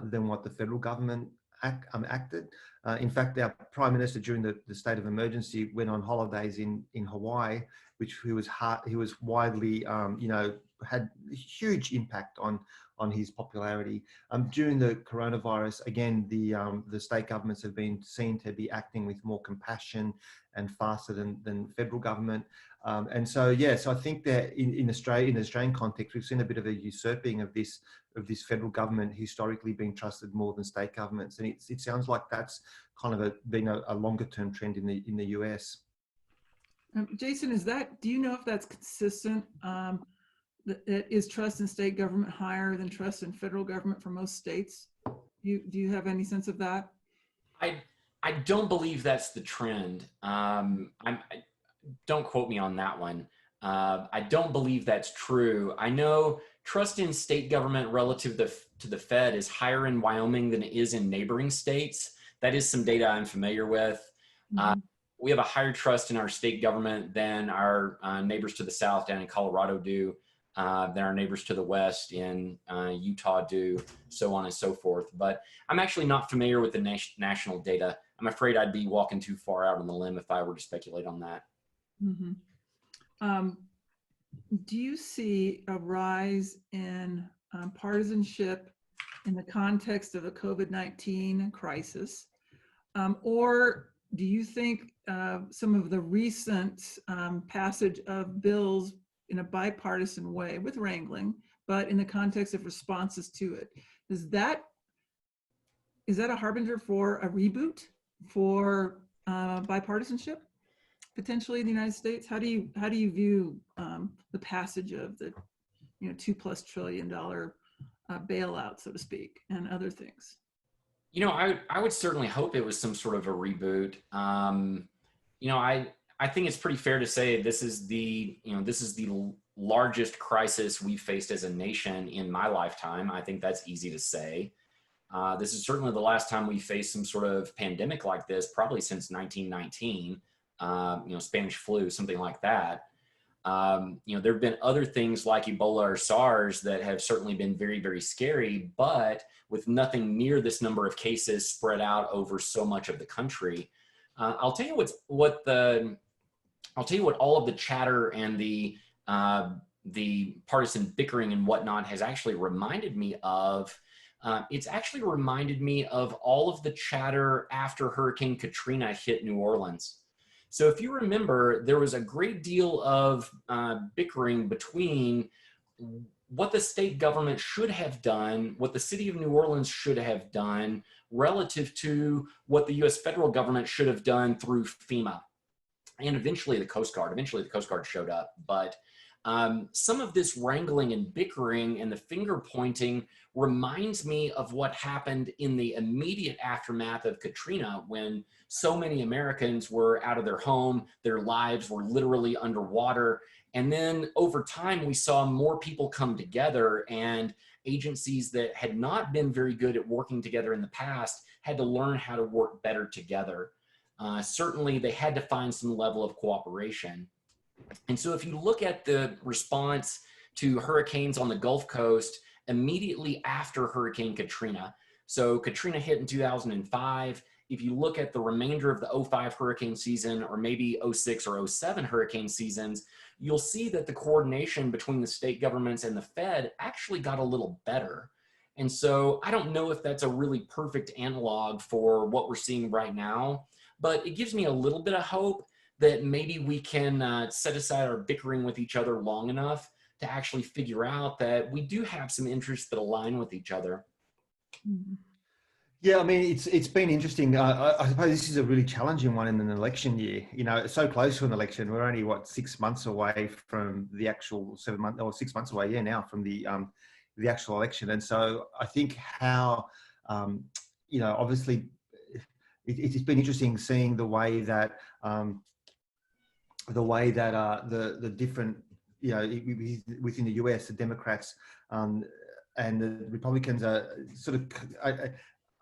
than what the federal government acted. In fact, our Prime Minister during the state of emergency went on holidays in Hawaii, which he was widely, had a huge impact on his popularity. During the coronavirus, again, the state governments have been seen to be acting with more compassion and faster than federal government. And so I think that in Australia, in the Australian context, we've seen a bit of a usurping of this federal government historically being trusted more than state governments. And it sounds like that's kind of been a longer term trend in the US. Jason, do you know if that's consistent? Is trust in state government higher than trust in federal government for most states? Do you have any sense of that? I don't believe that's the trend. Don't quote me on that one. I don't believe that's true. I know trust in state government relative to the Fed is higher in Wyoming than it is in neighboring states. That is some data I'm familiar with. Mm-hmm. We have a higher trust in our state government than our neighbors to the south down in Colorado do, than our neighbors to the west in Utah do, so on and so forth. But I'm actually not familiar with the national data. I'm afraid I'd be walking too far out on the limb if I were to speculate on that. Mm-hmm. Do you see a rise in partisanship in the context of the COVID-19 crisis? Or do you think some of the recent passage of bills in a bipartisan way with wrangling, but in the context of responses to it, is that a harbinger for a reboot for bipartisanship potentially in the United States? How do you view the passage of the $2+ trillion bailout, so to speak, and other things? I would certainly hope it was some sort of a reboot. I think it's pretty fair to say this is the largest crisis we've faced as a nation in my lifetime. I think that's easy to say. This is certainly the last time we faced some sort of pandemic like this, probably since 1919, Spanish flu, something like that. There have been other things like Ebola or SARS that have certainly been very, very scary, but with nothing near this number of cases spread out over so much of the country. I'll tell you what all of the chatter and the partisan bickering and whatnot has actually reminded me of. It's actually reminded me of all of the chatter after Hurricane Katrina hit New Orleans. So if you remember, there was a great deal of bickering between what the state government should have done, what the city of New Orleans should have done, relative to what the US federal government should have done through FEMA and eventually the Coast Guard. Eventually the Coast Guard showed up, but some of this wrangling and bickering and the finger pointing reminds me of what happened in the immediate aftermath of Katrina, when so many Americans were out of their home, their lives were literally underwater. And then over time, we saw more people come together, and agencies that had not been very good at working together in the past had to learn how to work better together. Certainly, they had to find some level of cooperation. And so if you look at the response to hurricanes on the Gulf Coast immediately after Hurricane Katrina, so Katrina hit in 2005. If you look at the remainder of the 05 hurricane season, or maybe 06 or 07 hurricane seasons, you'll see that the coordination between the state governments and the Fed actually got a little better. And so I don't know if that's a really perfect analog for what we're seeing right now, but it gives me a little bit of hope that maybe we can set aside our bickering with each other long enough to actually figure out that we do have some interests that align with each other. Yeah, I mean, it's been interesting. I suppose this is a really challenging one in an election year. You know, it's so close to an election. We're only, what, 6 months away from the actual 7 months, or 6 months away, yeah, now from the actual election. And so I think how, you know, obviously it's been interesting seeing the way that the different, you know, within the US, the Democrats and the Republicans are sort of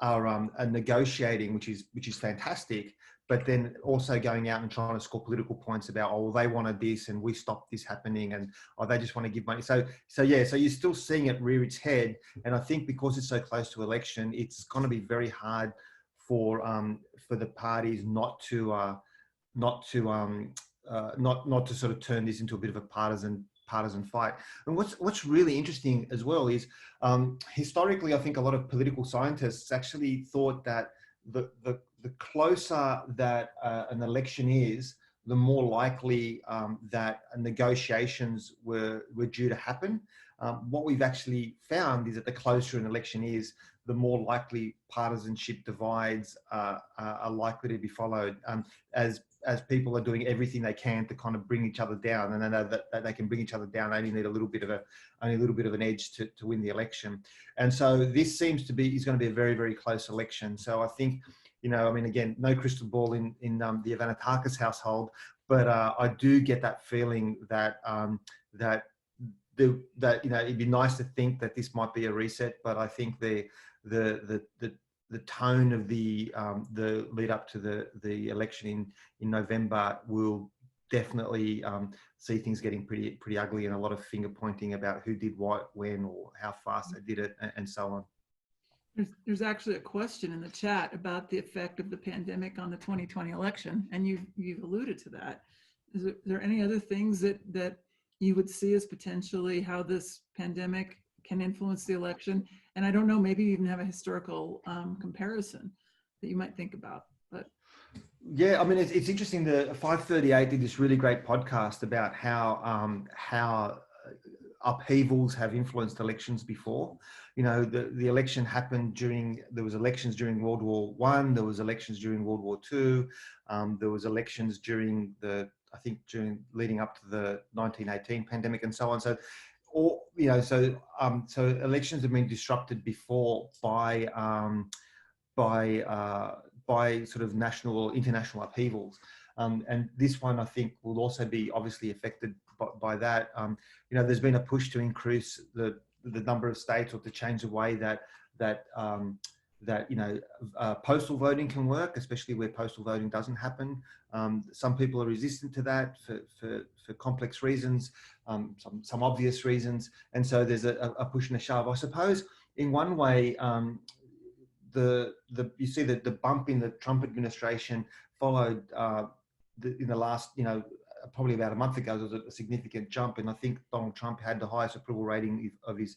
are negotiating, which is fantastic, but then also going out and trying to score political points about, oh, well, they wanted this and we stopped this happening, and oh, they just want to give money. So yeah, so you're still seeing it rear its head, and I think because it's so close to election, it's going to be very hard for the parties not to sort of turn this into a bit of a partisan fight. And what's really interesting as well is historically, I think a lot of political scientists actually thought that the closer that an election is, the more likely that negotiations were due to happen. What we've actually found is that the closer an election is, the more likely partisanship divides are likely to be followed, as people are doing everything they can to kind of bring each other down, and they know that they can bring each other down. They only need a little bit of an edge to win the election. And so this seems to be is going to be a very, very close election. So I think, you know, I mean, again, no crystal ball in the Arvanitakis household, but I do get that feeling that that you know, it'd be nice to think that this might be a reset, but I think the tone of the lead up to the election in November will definitely see things getting pretty ugly, and a lot of finger pointing about who did what, when, or how fast they did it, and so on. There's actually a question in the chat about the effect of the pandemic on the 2020 election, and you've alluded to that. Is there any other things that you would see as potentially how this pandemic can influence the election? And I don't know, maybe you even have a historical comparison that you might think about. But yeah, I mean, it's interesting. The 538 did this really great podcast about how upheavals have influenced elections before. You know, the election happened there was elections during World War I, there was elections during World War II, there was elections during leading up to the 1918 pandemic, and so on. So, you know, so elections have been disrupted before by sort of national or international upheavals, and this one I think will also be obviously affected by that. You know, there's been a push to increase the number of states, or to change the way that you know, postal voting can work, especially where postal voting doesn't happen. Some people are resistant to that for complex reasons, some obvious reasons, and so there's a push and a shove. I suppose in one way, you see that the bump in the Trump administration followed in the last, you know, probably about a month ago, there was a significant jump, and I think Donald Trump had the highest approval rating of his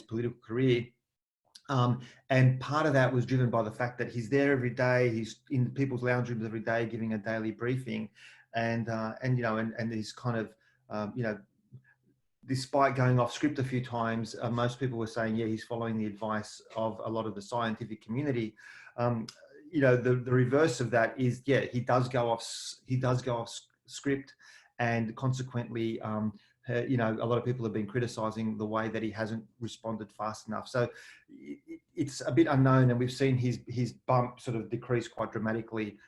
political career. And part of that was driven by the fact that he's there every day, he's in people's lounge rooms every day giving a daily briefing, and you know, and he's kind of you know, despite going off script a few times, most people were saying, yeah, he's following the advice of a lot of the scientific community. You know, the reverse of that is, yeah, he does go off script, and consequently, you know, a lot of people have been criticizing the way that he hasn't responded fast enough. So it's a bit unknown, and we've seen his bump sort of decrease quite dramatically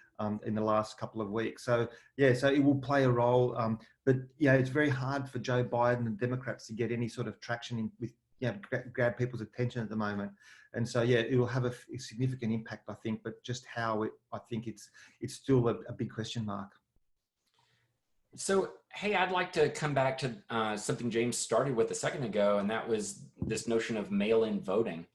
in the last couple of weeks. So yeah, so it will play a role, but yeah, it's very hard for Joe Biden and Democrats to get any sort of traction with, you know, grab people's attention at the moment. And so yeah, it will have a significant impact, I think, but just how I think it's still a big question mark. So, hey, I'd like to come back to something James started with a second ago, and that was this notion of mail-in voting.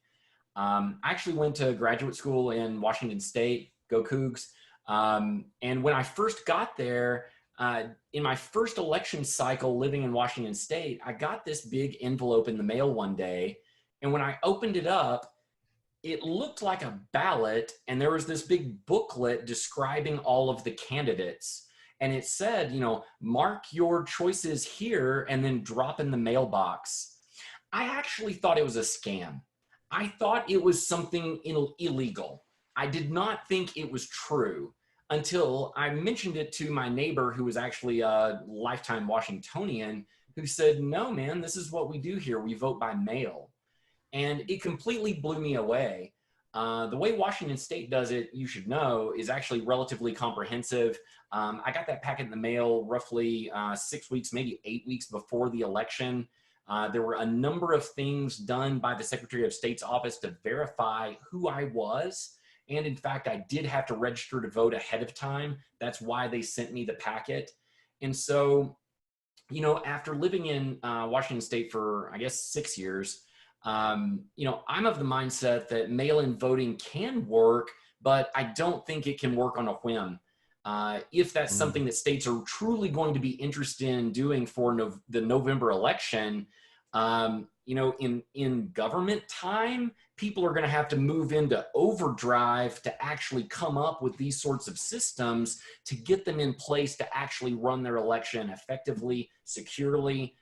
I actually went to graduate school in Washington State, go Cougs. And when I first got there, in my first election cycle living in Washington State, I got this big envelope in the mail one day. And when I opened it up, it looked like a ballot, and there was this big booklet describing all of the candidates. And it said, you know, mark your choices here and then drop in the mailbox. I actually thought it was a scam. I thought it was something illegal. I did not think it was true until I mentioned it to my neighbor, who was actually a lifetime Washingtonian, who said, no, man, this is what we do here. We vote by mail. And it completely blew me away. The way Washington State does it, you should know, is actually relatively comprehensive. I got that packet in the mail roughly 6 weeks, maybe 8 weeks before the election. There were a number of things done by the Secretary of State's office to verify who I was. And in fact, I did have to register to vote ahead of time. That's why they sent me the packet. And so, you know, after living in Washington State for, I guess, 6 years, you know, I'm of the mindset that mail-in voting can work, but I don't think it can work on a whim. If that's something that states are truly going to be interested in doing for the November election, you know, in government time, people are going to have to move into overdrive to actually come up with these sorts of systems to get them in place to actually run their election effectively, securely.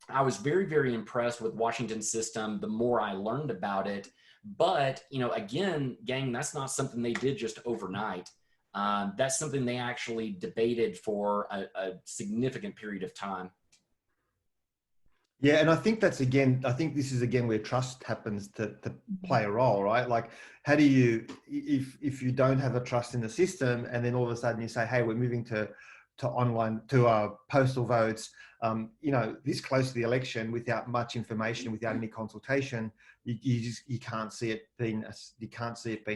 I was very, very impressed with Washington's system the more I learned about it. But, you know, again, gang, that's not something they did just overnight. That's something they actually debated for a significant period of time. Yeah, and I think that's, again, I think this is again where trust happens to play a role, right? Like, how do you, if you don't have a trust in the system, and then all of a sudden you say, hey, we're moving to online, to postal votes, you know, this close to the election, without much information, without any consultation, you can't see it being,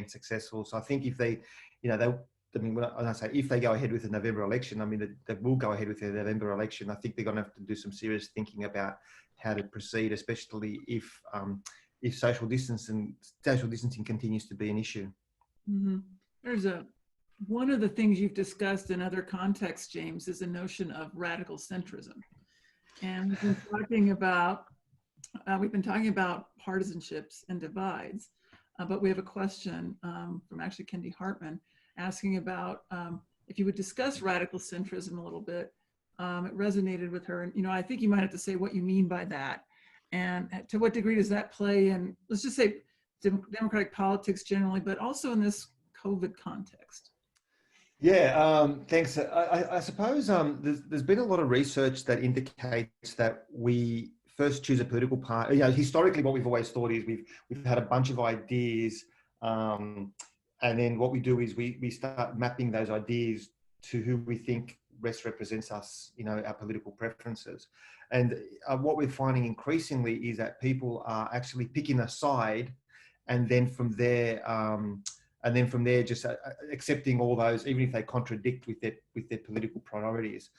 successful. So I think if they, you know, I mean, when I say if they go ahead with the November election, I mean, they will go ahead with the November election. I think they're going to have to do some serious thinking about how to proceed, especially if social distancing continues to be an issue. Mm-hmm. There's one of the things you've discussed in other contexts, James, is the notion of radical centrism. And we've been talking about partisanships and divides, but we have a question from actually Kendi Hartman asking about if you would discuss radical centrism a little bit. It resonated with her, and you know, I think you might have to say what you mean by that, and to what degree does that play in, let's just say, democratic politics generally, but also in this COVID context. Yeah, thanks. I suppose there's been a lot of research that indicates that we first choose a political party. You know, historically, what we've always thought is we've had a bunch of ideas, and then what we do is we start mapping those ideas to who we think best represents us, you know, our political preferences. And what we're finding increasingly is that people are actually picking a side, and then from there, just accepting all those, even if they contradict with their political priorities.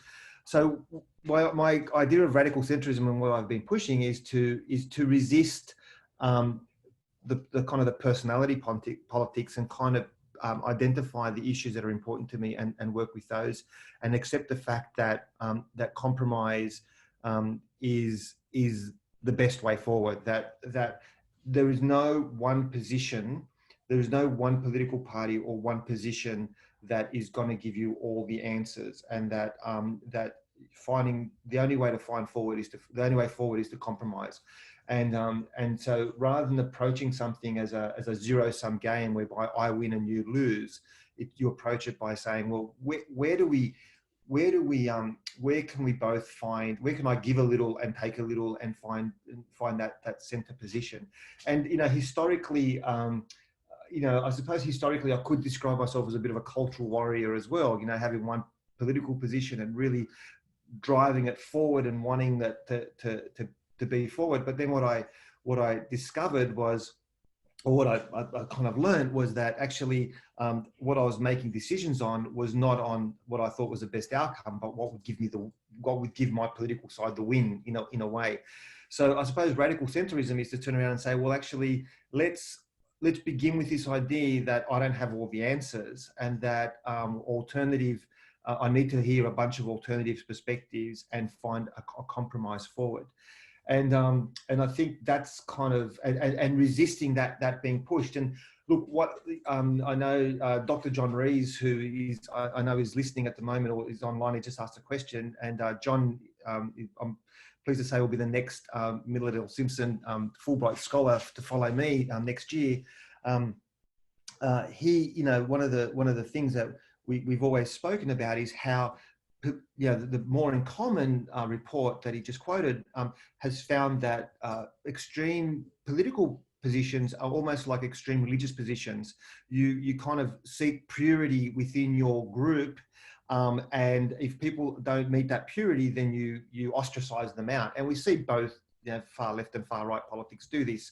So my idea of radical centrism, and what I've been pushing, is to resist the kind of the personality politics, and kind of identify the issues that are important to me, and work with those, and accept the fact that that compromise is the best way forward. That there is no one position. There is no one political party or one position that is going to give you all the answers, and that finding the only way forward is to compromise. And so rather than approaching something as a zero-sum game whereby I win and you lose, you approach it by saying, well, where can we both find, where can I give a little and take a little and find that center position? And, historically, I suppose historically I could describe myself as a bit of a cultural warrior as well, having one political position and really driving it forward and wanting that to be forward. But then what I discovered was, or what I kind of learned was that actually what I was making decisions on was not on what I thought was the best outcome, but what would give my political side the win, in a way. So I suppose radical centrism is to turn around and say, well, actually, let's begin with this idea that I don't have all the answers, and that I need to hear a bunch of alternative perspectives and find a compromise forward. And I think that's kind of, and resisting that being pushed. And look, what I know, Dr. John Rees, who I know is listening at the moment or is online, he just asked a question. And John, I'm pleased to say, will be the next Milward or Simpson Fulbright scholar to follow me next year. He, one of the things that we've always spoken about is how, the More in Common report that he just quoted has found that extreme political positions are almost like extreme religious positions. You kind of seek purity within your group, and if people don't meet that purity, then you ostracize them out. And we see both, far left and far right politics do this.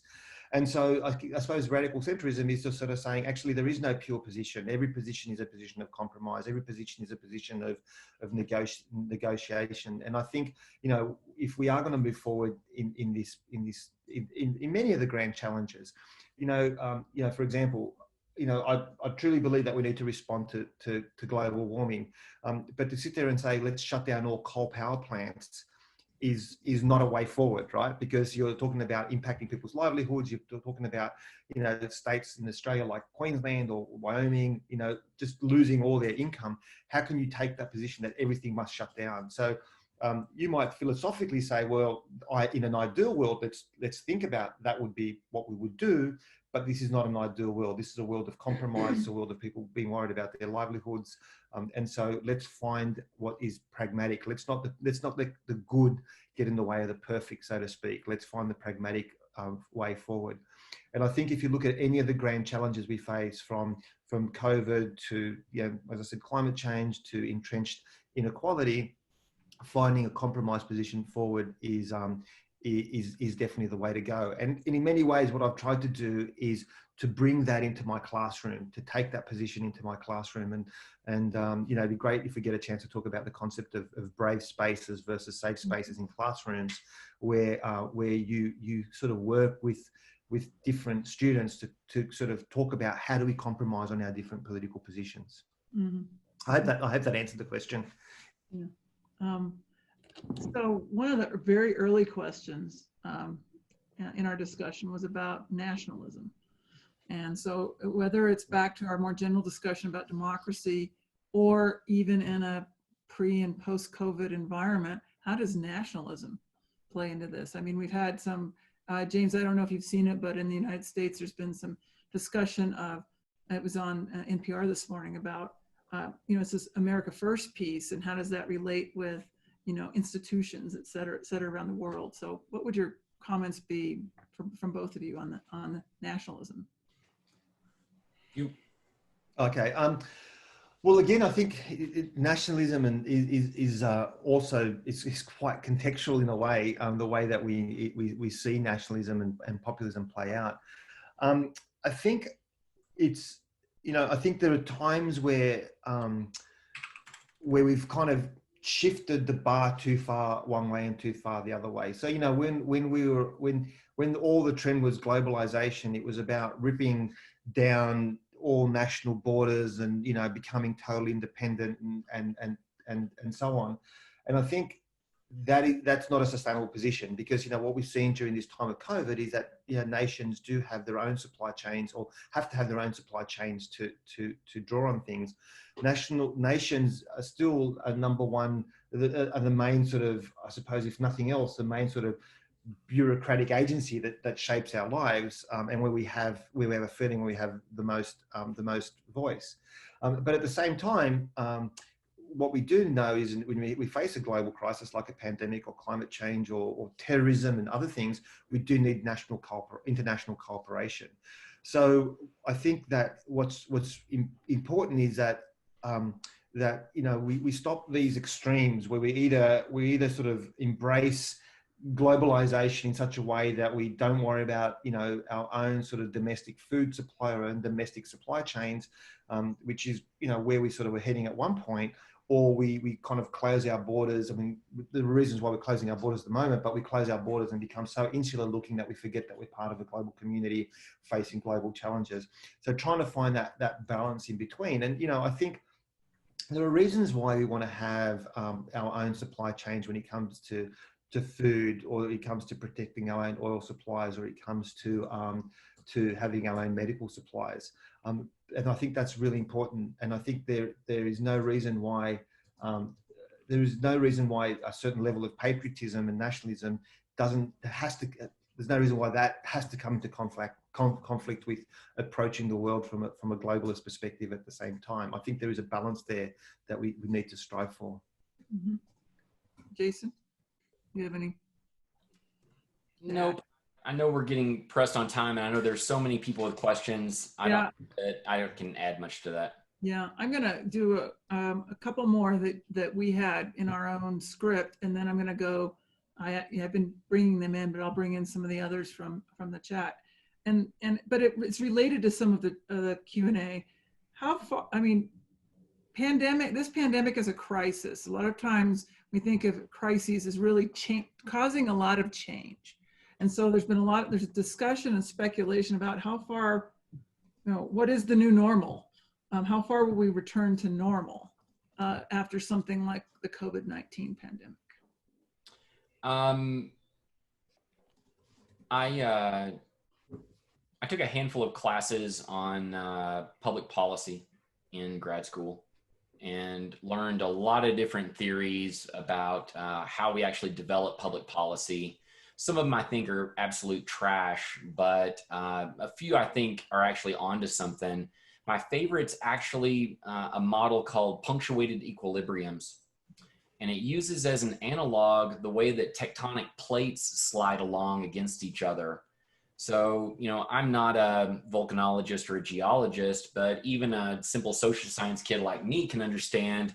And so I suppose radical centrism is just sort of saying, actually, there is no pure position. Every position is a position of compromise. Every position is a position of negotiation. And I think, if we are going to move forward in many of the grand challenges, for example, I truly believe that we need to respond to global warming. But to sit there and say, let's shut down all coal power plants is not a way forward, right? Because you're talking about impacting people's livelihoods. You're talking about, states in Australia like Queensland or Wyoming, just losing all their income. How can you take that position that everything must shut down? So you might philosophically say, well, in an ideal world, let's think about that would be what we would do. But this is not an ideal world. This is a world of compromise. It's a world of people being worried about their livelihoods. And so let's find what is pragmatic. Let's not let the good get in the way of the perfect, so to speak. Let's find the pragmatic way forward. And I think if you look at any of the grand challenges we face, from COVID to, as I said, climate change, to entrenched inequality, finding a compromise position forward is definitely the way to go. And in many ways, what I've tried to do is to bring that into my classroom, to take that position into my classroom. And it'd be great if we get a chance to talk about the concept of brave spaces versus safe spaces in classrooms, where you sort of work with different students to sort of talk about how do we compromise on our different political positions. Mm-hmm. I hope that answered the question. Yeah. So one of the very early questions in our discussion was about nationalism. And so whether it's back to our more general discussion about democracy, or even in a pre and post-COVID environment, how does nationalism play into this? I mean, we've had some, James, I don't know if you've seen it, but in the United States, there's been some discussion of, it was on NPR this morning about, it's this America First piece, and how does that relate with institutions, et cetera, around the world. So what would your comments be from both of you on nationalism? Okay. Well, again, I think nationalism is also quite contextual in a way, the way that we see nationalism and populism play out. I think it's, I think there are times where we've kind of shifted the bar too far one way and too far the other way. So, when all the trend was globalization, it was about ripping down all national borders and, becoming totally independent and so on. And I think that's not a sustainable position, because what we've seen during this time of COVID is that nations do have their own supply chains, or have to have their own supply chains to draw on things. Nations are still a number one, are the main sort of, I suppose, if nothing else, the main sort of bureaucratic agency that shapes our lives, and where we have a feeling where we have the most voice. But at the same time, what we do know is when we face a global crisis like a pandemic or climate change or terrorism and other things, we do need international cooperation. So I think that what's important is that we stop these extremes where we either sort of embrace globalization in such a way that we don't worry about our own sort of domestic food supply or own domestic supply chains, which is where we sort of were heading at one point, or we kind of close our borders. I mean, the reasons why we're closing our borders at the moment, but we close our borders and become so insular looking that we forget that we're part of a global community facing global challenges. So trying to find that balance in between. And, I think there are reasons why we want to have our own supply chains when it comes to food, or it comes to protecting our own oil supplies, or it comes to having our own medical supplies. And I think that's really important. And I think there is no reason why a certain level of patriotism and nationalism there's no reason why that has to come into conflict with approaching the world from a globalist perspective at the same time. I think there is a balance there that we need to strive for. Mm-hmm. Jason, do you have any? Nope. I know we're getting pressed on time, and I know there's so many people with questions. I don't think that I can add much to that. Yeah, I'm going to do a couple more that we had in our own script, and then I'm going to go. I've been bringing them in, but I'll bring in some of the others from the chat, but it's related to some of the Q&A. How far? I mean, this pandemic is a crisis. A lot of times we think of crises as really causing a lot of change. And so there's discussion and speculation about how far, what is the new normal? How far will we return to normal after something like the COVID-19 pandemic? I took a handful of classes on public policy in grad school and learned a lot of different theories about how we actually develop public policy. Some of them I think are absolute trash, but a few I think are actually onto something. My favorite's actually a model called punctuated equilibriums. And it uses as an analog the way that tectonic plates slide along against each other. So, I'm not a volcanologist or a geologist, but even a simple social science kid like me can understand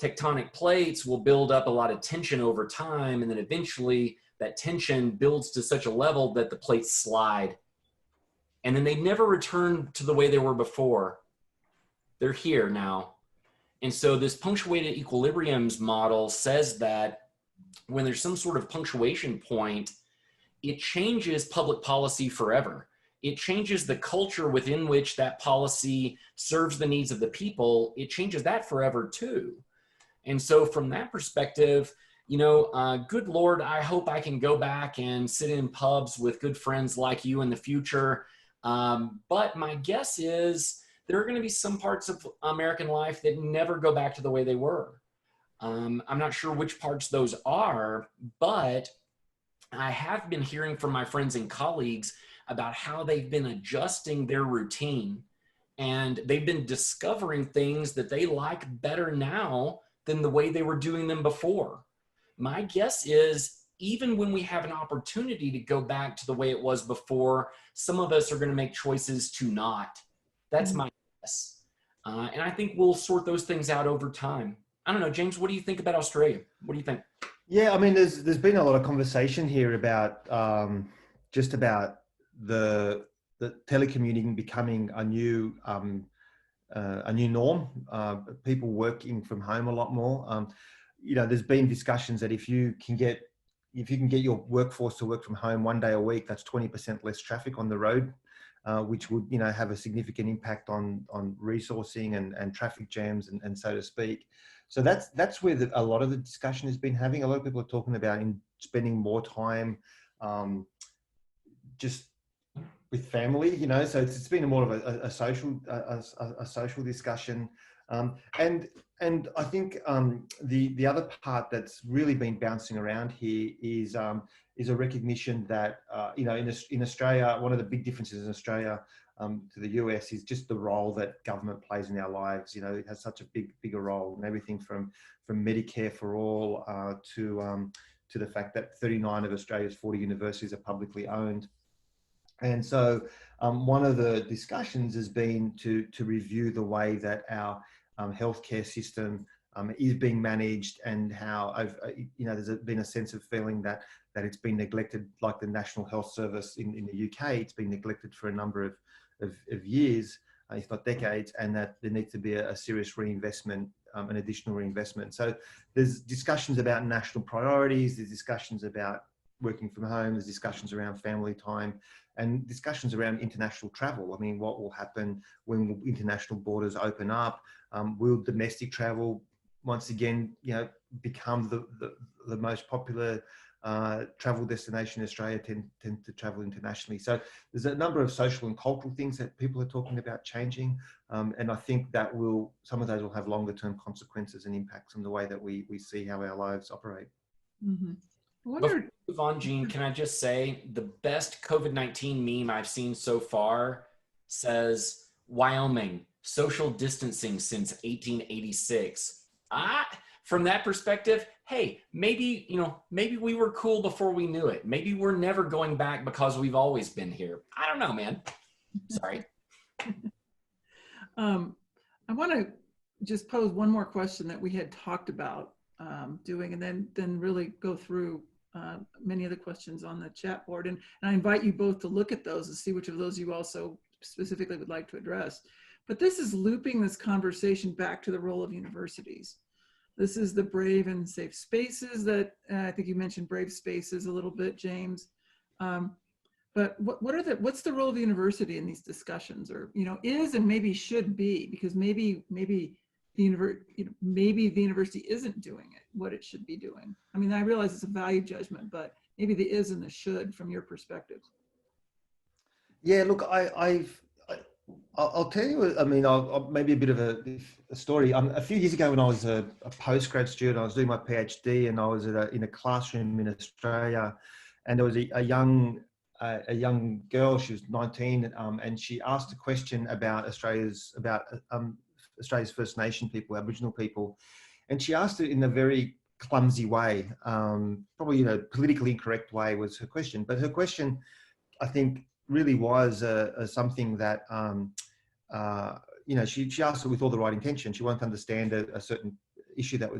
tectonic plates will build up a lot of tension over time, and then eventually that tension builds to such a level that the plates slide. And then they never return to the way they were before. They're here now. And so this punctuated equilibriums model says that when there's some sort of punctuation point, it changes public policy forever. It changes the culture within which that policy serves the needs of the people. It changes that forever too. And so from that perspective, good Lord, I hope I can go back and sit in pubs with good friends like you in the future. But my guess is there are going to be some parts of American life that never go back to the way they were. I'm not sure which parts those are, but I have been hearing from my friends and colleagues about how they've been adjusting their routine, and they've been discovering things that they like better now than the way they were doing them before. My guess is even when we have an opportunity to go back to the way it was before, some of us are going to make choices to not. That's my guess. And I think we'll sort those things out over time. I don't know, James, what do you think about Australia? What do you think? Yeah, I mean, there's been a lot of conversation here about just about the telecommuting becoming a new norm. People working from home a lot more. There's been discussions that if you can get your workforce to work from home one day a week, that's 20% less traffic on the road. which would, have a significant impact on resourcing and traffic jams and so to speak. So that's where a lot of the discussion has been having. A lot of people are talking about spending more time just with family, so it's been more of a social discussion. And I think the other part that's really been bouncing around here is a recognition that in Australia, one of the big differences in Australia to the US is just the role that government plays in our lives. It has such a bigger role in everything from Medicare for all to the fact that 39 of Australia's 40 universities are publicly owned. And so one of the discussions has been to review the way that our healthcare system is being managed, and how there's been a sense of feeling that it's been neglected, like the National Health Service in the UK. It's been neglected for a number of years, if not decades, and that there needs to be a serious reinvestment, an additional reinvestment. So there's discussions about national priorities, there's discussions about working from home, there's discussions around family time, and discussions around international travel. I mean, what will happen when international borders open up? Will domestic travel once again, become the most popular travel destination in Australia? Tend to travel internationally. So there's a number of social and cultural things that people are talking about changing, and I think that some of those will have longer term consequences and impacts on the way that we see how our lives operate. Mm-hmm. Before we move on, Gene, can I just say the best COVID-19 meme I've seen so far says, Wyoming, social distancing since 1886. From that perspective, hey, maybe we were cool before we knew it. Maybe we're never going back because we've always been here. I don't know, man. Sorry. I want to just pose one more question that we had talked about doing, and then really go through many of the questions on the chat board. And I invite you both to look at those and see which of those you also specifically would like to address. But this is looping this conversation back to the role of universities. This is the brave and safe spaces that I think you mentioned brave spaces a little bit, James. But what's the role of the university in these discussions, or is and maybe should be, because maybe the university isn't doing it what it should be doing. I mean, I realize it's a value judgment, but maybe the is and the should from your perspective. Yeah, look, I'll tell you. I mean, I'll maybe a bit of a story. A few years ago, when I was a postgrad student, I was doing my PhD, and I was in a classroom in Australia, and there was a young girl. She was 19, and she asked a question about Australia's First Nation people, Aboriginal people, and she asked it in a very clumsy way, probably politically incorrect way was her question. But her question, I think, really was something that she asked it with all the right intention. She wanted to understand a certain issue that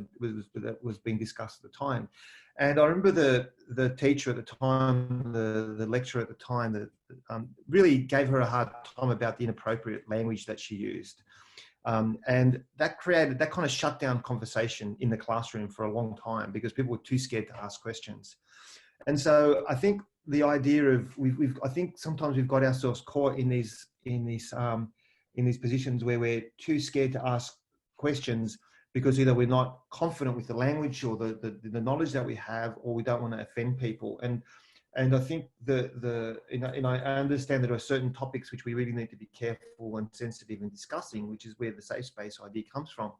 was being discussed at the time. And I remember the teacher at the time, the lecturer at the time, that really gave her a hard time about the inappropriate language that she used. And that kind of shut down conversation in the classroom for a long time, because people were too scared to ask questions. And so I think the idea of I think sometimes we've got ourselves caught in these positions where we're too scared to ask questions, because either we're not confident with the language or the knowledge that we have, or we don't want to offend people. And I think I understand that there are certain topics which we really need to be careful and sensitive in discussing, which is where the safe space idea comes from.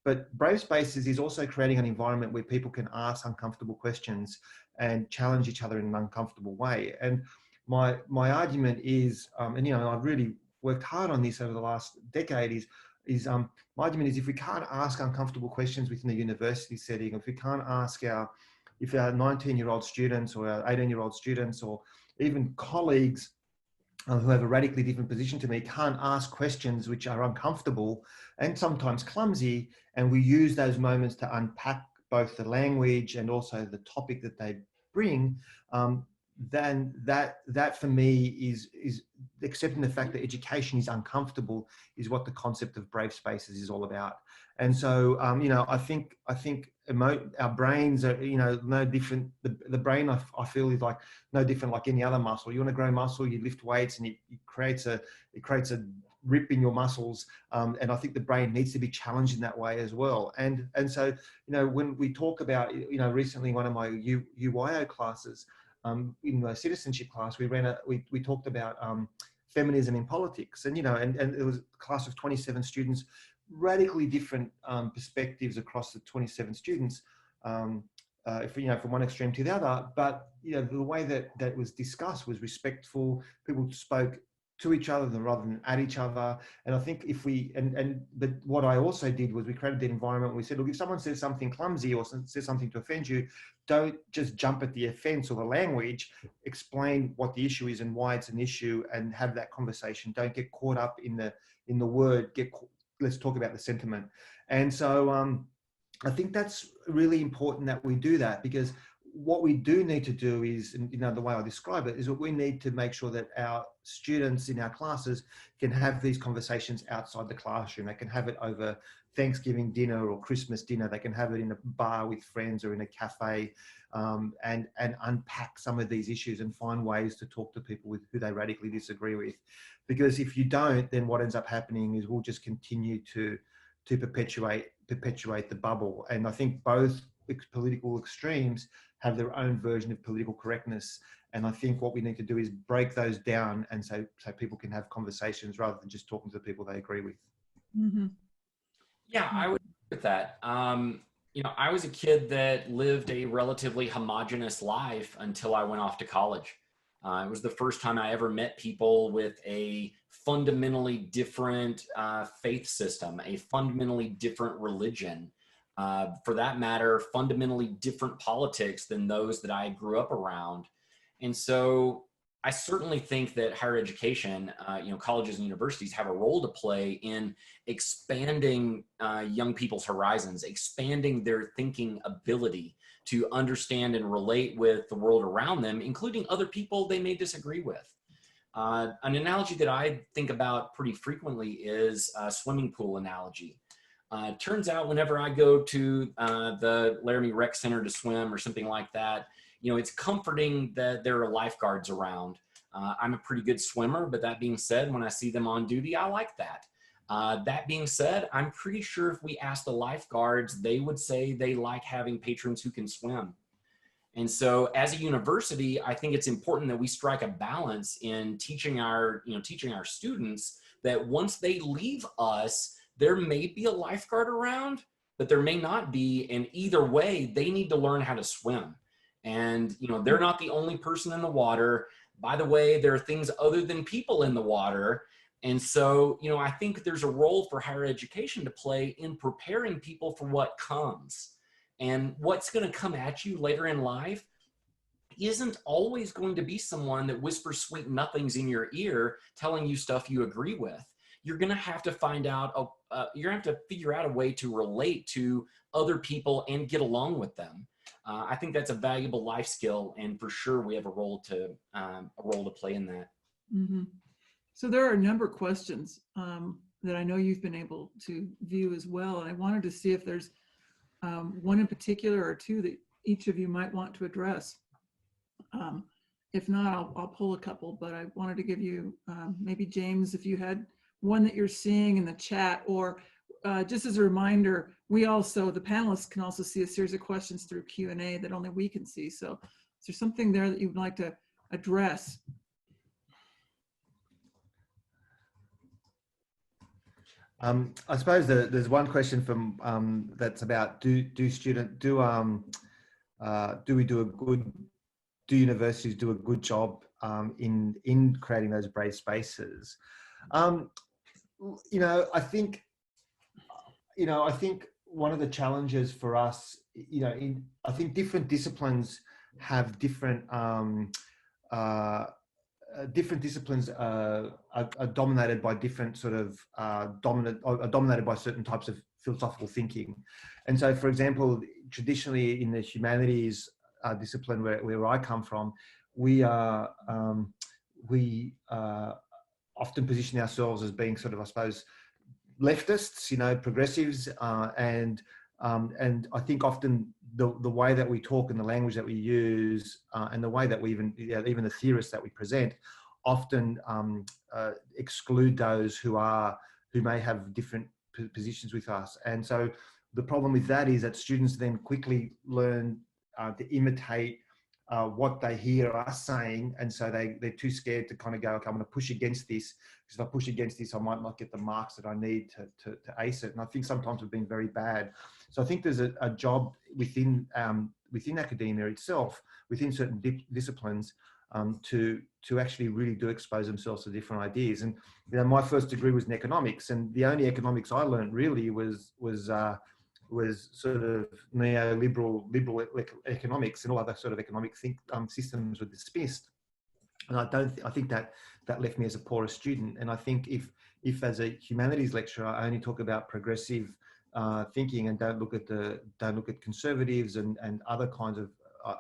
But Brave Spaces is also creating an environment where people can ask uncomfortable questions and challenge each other in an uncomfortable way. And my argument is, and I've really worked hard on this over the last decade, is my argument is, if we can't ask uncomfortable questions within a university setting, if we can't ask if our 19-year-old students or our 18-year-old students, or even colleagues who have a radically different position to me, can't ask questions which are uncomfortable and sometimes clumsy, and we use those moments to unpack both the language and also the topic that they bring, then that for me is accepting the fact that education is uncomfortable is what the concept of brave spaces is all about. And so, you know, I think our brains are, you know, no different. The brain, I feel, is like no different like any other muscle. You want to grow muscle, you lift weights, and it creates a rip in your muscles. And I think the brain needs to be challenged in that way as well. And so, you know, when we talk about, you know, recently one of my UYO classes, in the citizenship class, we talked about feminism in politics, and, you know, and it was a class of 27 students, radically different perspectives across the 27 students, if, you know, from one extreme to the other. But, you know, the way that was discussed was respectful. People spoke to each other rather than at each other. And I think if we, but what I also did was we created the environment. We said, look, if someone says something clumsy or says something to offend you, don't just jump at the offense or the language. Explain what the issue is and why it's an issue, and have that conversation. Don't get caught up in the word. Let's talk about the sentiment. And so I think that's really important that we do that, because what we do need to do is, you know, the way I describe it is that we need to make sure that our students in our classes can have these conversations outside the classroom. They can have it over Thanksgiving dinner or Christmas dinner. They can have it in a bar with friends or in a cafe, and unpack some of these issues and find ways to talk to people with who they radically disagree with. Because if you don't, then what ends up happening is we'll just continue to perpetuate the bubble. And I think both political extremes have their own version of political correctness. And I think what we need to do is break those down, and so people can have conversations rather than just talking to the people they agree with. Mm-hmm. Yeah, I would agree with that. You know, I was a kid that lived a relatively homogenous life until I went off to college. It was the first time I ever met people with a fundamentally different faith system, a fundamentally different religion, for that matter, fundamentally different politics than those that I grew up around. And so I certainly think that higher education, you know, colleges and universities have a role to play in expanding young people's horizons, expanding their thinking ability to understand and relate with the world around them, including other people they may disagree with. An analogy that I think about pretty frequently is a swimming pool analogy. Turns out whenever I go to the Laramie Rec Center to swim or something like that, you know, it's comforting that there are lifeguards around. I'm a pretty good swimmer, but that being said, when I see them on duty, I like that. That being said, I'm pretty sure if we asked the lifeguards, they would say they like having patrons who can swim. And so as a university, I think it's important that we strike a balance in teaching our students that once they leave us, there may be a lifeguard around, but there may not be. And either way, they need to learn how to swim. And, you know, they're not the only person in the water. By the way, there are things other than people in the water. And so, you know, I think there's a role for higher education to play in preparing people for what comes. And what's going to come at you later in life isn't always going to be someone that whispers sweet nothings in your ear telling you stuff you agree with. You're going to have to find out, you're going to have to figure out a way to relate to other people and get along with them. I think that's a valuable life skill, and for sure we have a role to play in that. Mm-hmm. So there are a number of questions that I know you've been able to view as well. And I wanted to see if there's one in particular or two that each of you might want to address. If not, I'll pull a couple, but I wanted to give you, maybe James, if you had one that you're seeing in the chat, or just as a reminder, the panelists can also see a series of questions through Q&A that only we can see. So is there something there that you'd like to address? I suppose there's one question from that's about do universities do a good job in creating those brave spaces? I think one of the challenges for us, I think different disciplines have different disciplines are dominated by different sort of dominated by certain types of philosophical thinking. And so, for example, traditionally in the humanities discipline where I come from, we often position ourselves as being sort of, I suppose, leftists, you know, progressives, and I think often the way that we talk and the language that we use, and the way that we even the theorists that we present, often exclude those who may have different positions with us. And so the problem with that is that students then quickly learn to imitate what they hear us saying, and so they're too scared to kind of go, okay, I'm going to push against this, because if I push against this, I might not get the marks that I need to ace it. And I think sometimes we've been very bad. So I think there's a job within academia itself, within certain disciplines, to actually really do expose themselves to different ideas. And you know, my first degree was in economics, and the only economics I learned really was sort of neoliberal liberal economics, and all other sort of economic systems were dismissed. And I think that left me as a poorer student. And I think if as a humanities lecturer I only talk about progressive thinking and don't look at conservatives and other kinds of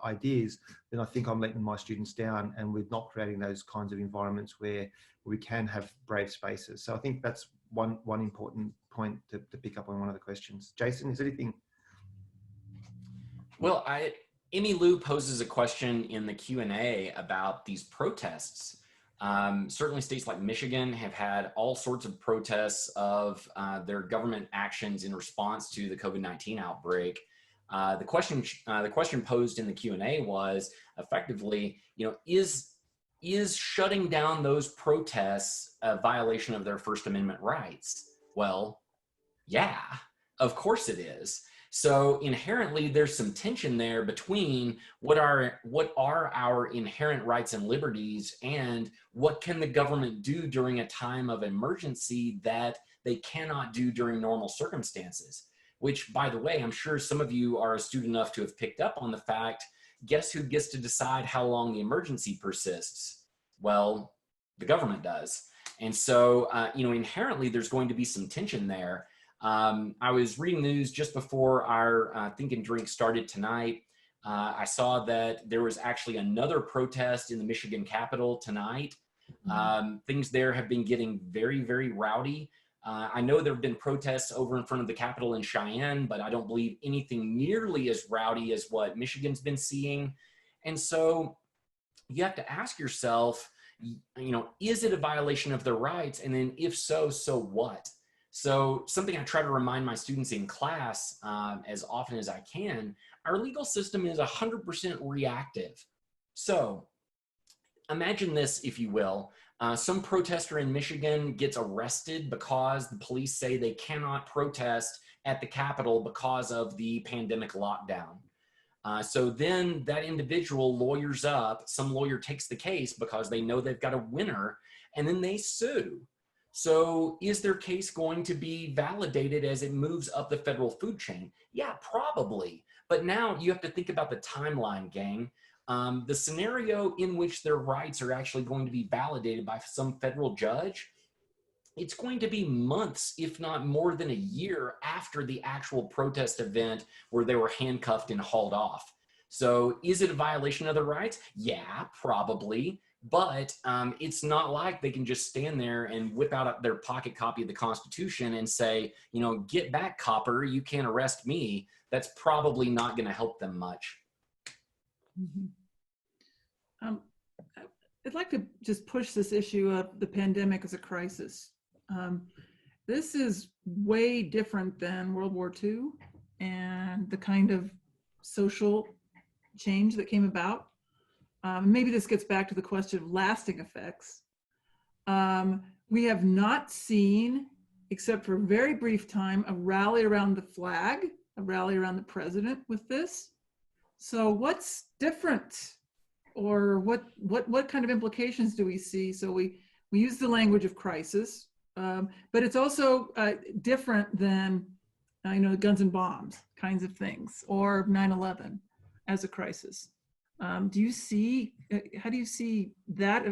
ideas, then I think I'm letting my students down, and we're not creating those kinds of environments where we can have brave spaces. So I think that's one important point to pick up on one of the questions. Jason, is there anything? Well, Emmy Lou poses a question in the Q&A about these protests. Certainly states like Michigan have had all sorts of protests of their government actions in response to the COVID-19 outbreak. The question posed in the Q&A was effectively, you know, is shutting down those protests a violation of their First Amendment rights? Well, yeah, of course it is. So inherently, there's some tension there between what are our inherent rights and liberties, and what can the government do during a time of emergency that they cannot do during normal circumstances. Which, by the way, I'm sure some of you are astute enough to have picked up on the fact, guess who gets to decide how long the emergency persists? Well, the government does. And so, you know, inherently, there's going to be some tension there. I was reading news just before our Think and Drink started tonight. I saw that there was actually another protest in the Michigan Capitol tonight. Things there have been getting very, very rowdy. I know there have been protests over in front of the Capitol in Cheyenne, but I don't believe anything nearly as rowdy as what Michigan's been seeing. And so you have to ask yourself, you know, is it a violation of their rights? And then if so, so what? So something I try to remind my students in class as often as I can, our legal system is 100% reactive. So imagine this, if you will. Some protester in Michigan gets arrested because the police say they cannot protest at the Capitol because of the pandemic lockdown. So then that individual lawyers up, some lawyer takes the case because they know they've got a winner, and then they sue. So is their case going to be validated as it moves up the federal food chain? Yeah, probably. But now you have to think about the timeline, gang. The scenario in which their rights are actually going to be validated by some federal judge, it's going to be months, if not more than a year after the actual protest event where they were handcuffed and hauled off. So is it a violation of their rights? Yeah, probably. But it's not like they can just stand there and whip out their pocket copy of the Constitution and say, you know, get back, copper, you can't arrest me. That's probably not going to help them much. Mm-hmm. I'd like to just push this issue of the pandemic as a crisis. This is way different than World War II and the kind of social change that came about. Maybe this gets back to the question of lasting effects. We have not seen, except for a very brief time, a rally around the flag, a rally around the president with this. So what's different, or what kind of implications do we see? So we use the language of crisis, but it's also different than, you know, guns and bombs kinds of things, or 9/11 as a crisis. Do you see, how do you see that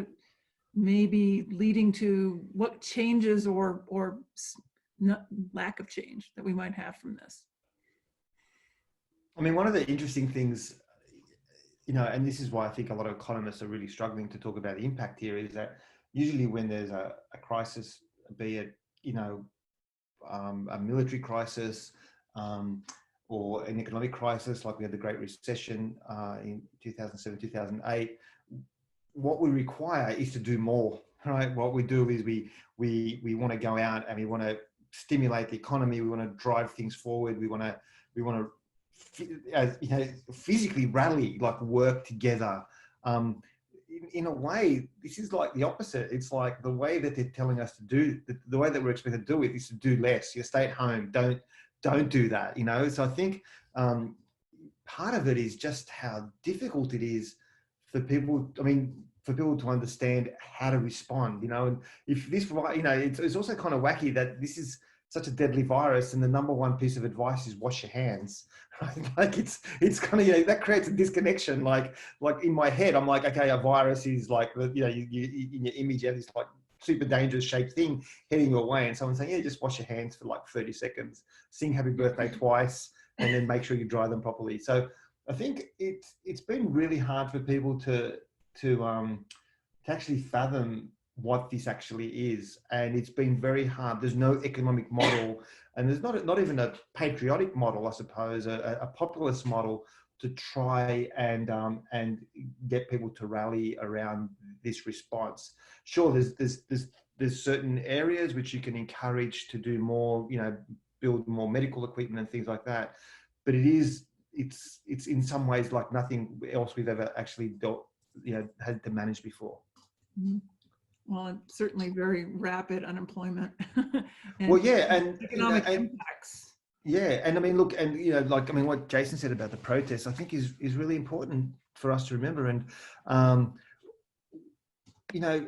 maybe leading to what changes or lack of change that we might have from this? I mean, one of the interesting things and this is why I think a lot of economists are really struggling to talk about the impact here, is that usually when there's a crisis, be it, a military crisis, or an economic crisis, like we had the Great Recession in 2007, 2008, what we require is to do more, right? What we do is we want to go out and we want to stimulate the economy. We want to drive things forward. We want to physically rally, like work together. In a way, this is like the opposite. It's like the way that they're telling us to do, the way that we're expected to do it is to do less. You stay at home, don't do that, So I think part of it is just how difficult it is for people, for people to understand how to respond, and if this, it's also kind of wacky that this is such a deadly virus and the number one piece of advice is wash your hands, right? Like it's kind of, that creates a disconnection. Like in my head, I'm like, okay, a virus is like, you in your image, you have this like super dangerous shaped thing heading your way, and someone's saying, yeah, just wash your hands for like 30 seconds, sing happy birthday twice, and then make sure you dry them properly. So I think it's been really hard for people to actually fathom what this actually is, and it's been very hard. There's no economic model, and there's not even a patriotic model, I suppose, a populist model to try and get people to rally around this response. Sure, there's certain areas which you can encourage to do more, build more medical equipment and things like that, but it's in some ways like nothing else we've ever actually dealt, had to manage before. Mm-hmm. Well, and certainly very rapid unemployment. and economic impacts. Yeah, and look, and what Jason said about the protests, I think is really important for us to remember. And I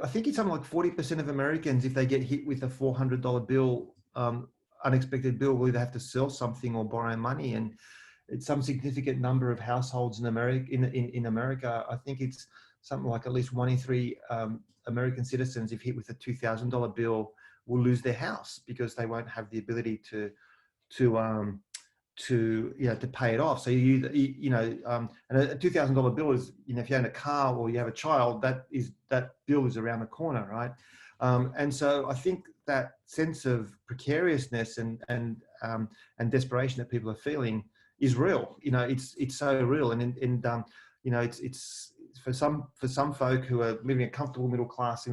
think it's something like 40% of Americans, if they get hit with a $400 bill, unexpected bill, will either have to sell something or borrow money. And it's some significant number of households in America. In America, I think it's something like at least 1 in 3 American citizens, if hit with a $2,000 bill, will lose their house because they won't have the ability to pay it off. So and a $2,000 bill is, if you own a car or you have a child, that bill is around the corner, right? And so I think that sense of precariousness and desperation that people are feeling is real. It's so real, and it's for some folk who are living a comfortable middle class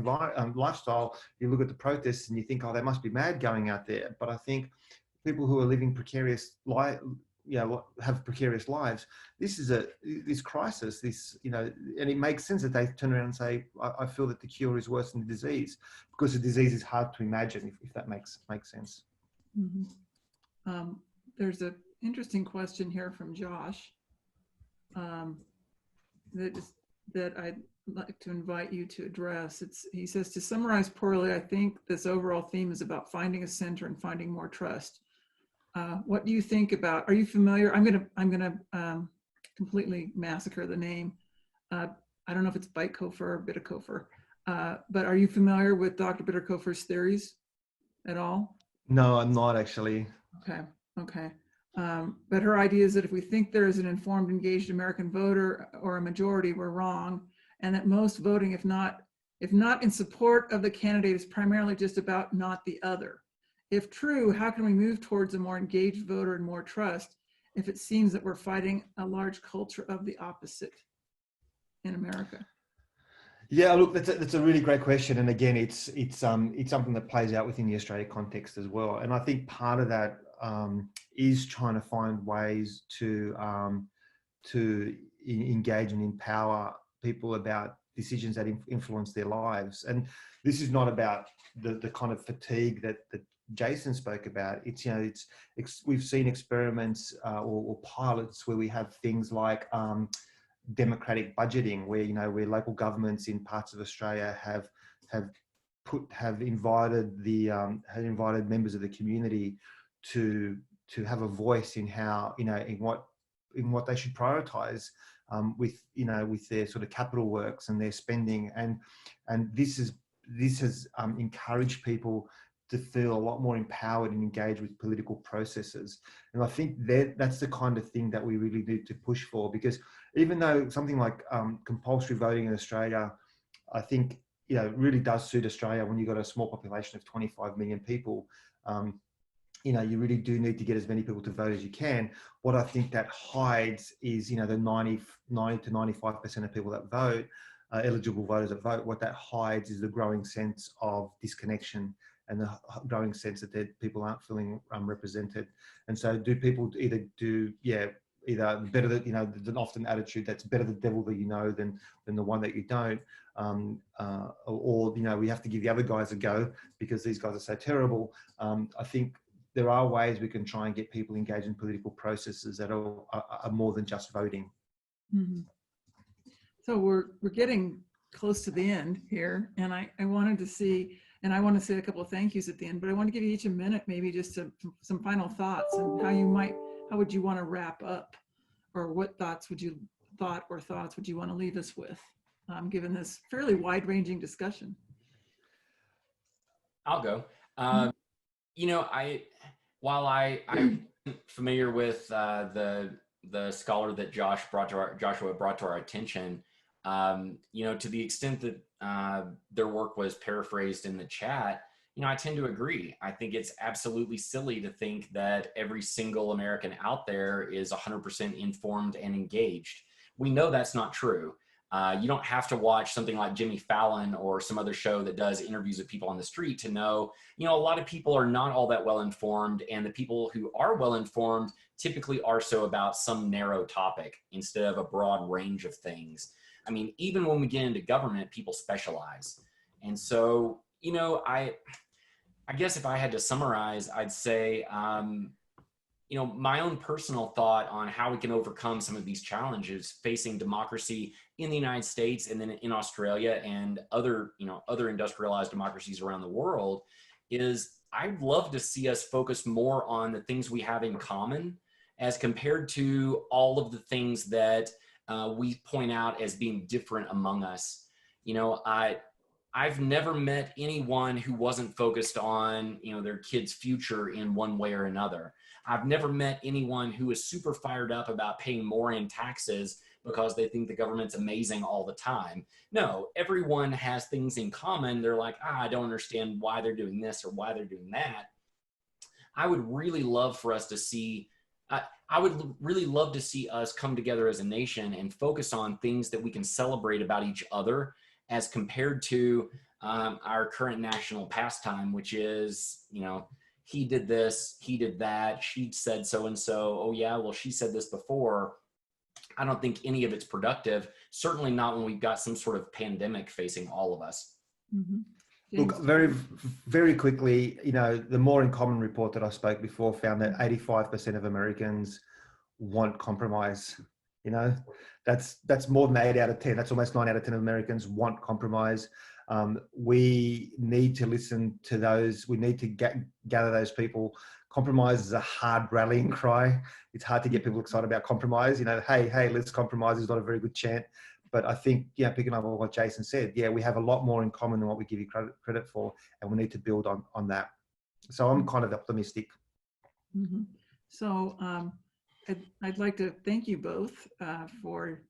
lifestyle. You look at the protests and you think, oh, they must be mad going out there. But I think people who are living have precarious lives, this crisis, and it makes sense that they turn around and say, I feel that the cure is worse than the disease, because the disease is hard to imagine, if that makes sense. Mm-hmm. There's an interesting question here from Josh that I'd like to invite you to address. He says, to summarize poorly, I think this overall theme is about finding a center and finding more trust. What do you think about, are you familiar? I'm gonna completely massacre the name. I don't know if it's Bytkofer or Bitakofer, but are you familiar with Dr. Bitakofer's theories at all? No, I'm not actually. Okay. But her idea is that if we think there is an informed, engaged American voter or a majority, we're wrong, and that most voting, if not in support of the candidate, is primarily just about not the other. If true, how can we move towards a more engaged voter and more trust if it seems that we're fighting a large culture of the opposite in America? Yeah, look, that's a really great question, and again, it's something that plays out within the Australia context as well. And I think part of that is trying to find ways to engage and empower people about decisions that influence their lives. And this is not about the kind of fatigue that Jason spoke about. We've seen experiments or pilots where we have things like democratic budgeting, where local governments in parts of Australia have invited members of the community to have a voice in how, in what they should prioritize with their sort of capital works and their spending, and this has encouraged people to feel a lot more empowered and engaged with political processes. And I think that's the kind of thing that we really need to push for, because even though something like compulsory voting in Australia, I think, really does suit Australia when you've got a small population of 25 million people. You really do need to get as many people to vote as you can. What I think that hides is, the 90 to 95% of people that vote, eligible voters that vote, what that hides is the growing sense of disconnection and the growing sense that people aren't feeling represented. And so do people either better that, there's an often attitude that's better the devil that you know than the one that you don't. Or we have to give the other guys a go because these guys are so terrible. I think there are ways we can try and get people engaged in political processes that are more than just voting. Mm-hmm. So we're getting close to the end here, and I wanted to see, and I want to say a couple of thank yous at the end, but I want to give you each a minute, maybe just some final thoughts and how would you want to wrap up, or what thoughts would you want to leave us with, given this fairly wide-ranging discussion? I'll go. While I'm familiar with the scholar that Joshua brought to our attention, to the extent that their work was paraphrased in the chat, I tend to agree. I think it's absolutely silly to think that every single American out there is 100% informed and engaged. We know that's not true. You don't have to watch something like Jimmy Fallon or some other show that does interviews with people on the street to know, a lot of people are not all that well informed, and the people who are well informed typically are so about some narrow topic instead of a broad range of things. I mean, even when we get into government, people specialize. And so, I guess if I had to summarize, I'd say, my own personal thought on how we can overcome some of these challenges facing democracy in the United States and then in Australia and other industrialized democracies around the world is I'd love to see us focus more on the things we have in common as compared to all of the things that we point out as being different among us. I've never met anyone who wasn't focused on, their kid's future in one way or another. I've never met anyone who is super fired up about paying more in taxes because they think the government's amazing all the time. No, everyone has things in common. They're like, I don't understand why they're doing this or why they're doing that. I would really love for us to see, I would really love to see us come together as a nation and focus on things that we can celebrate about each other as compared to our current national pastime, which is, he did this, he did that, she said so-and-so, oh yeah, well, she said this before. I don't think any of it's productive, certainly not when we've got some sort of pandemic facing all of us. Mm-hmm. Look, very, very quickly, the More in Common report that I spoke before found that 85% of Americans want compromise. That's more than 8 out of 10. That's almost 9 out of 10 of Americans want compromise. We need to listen to those. We need to gather those people. Compromise is a hard rallying cry. It's hard to get people excited about compromise. Hey, let's compromise is not a very good chant. But I think, picking up on what Jason said, we have a lot more in common than what we give you credit for, and we need to build on that. So I'm kind of optimistic. Mm-hmm. So I'd like to thank you both for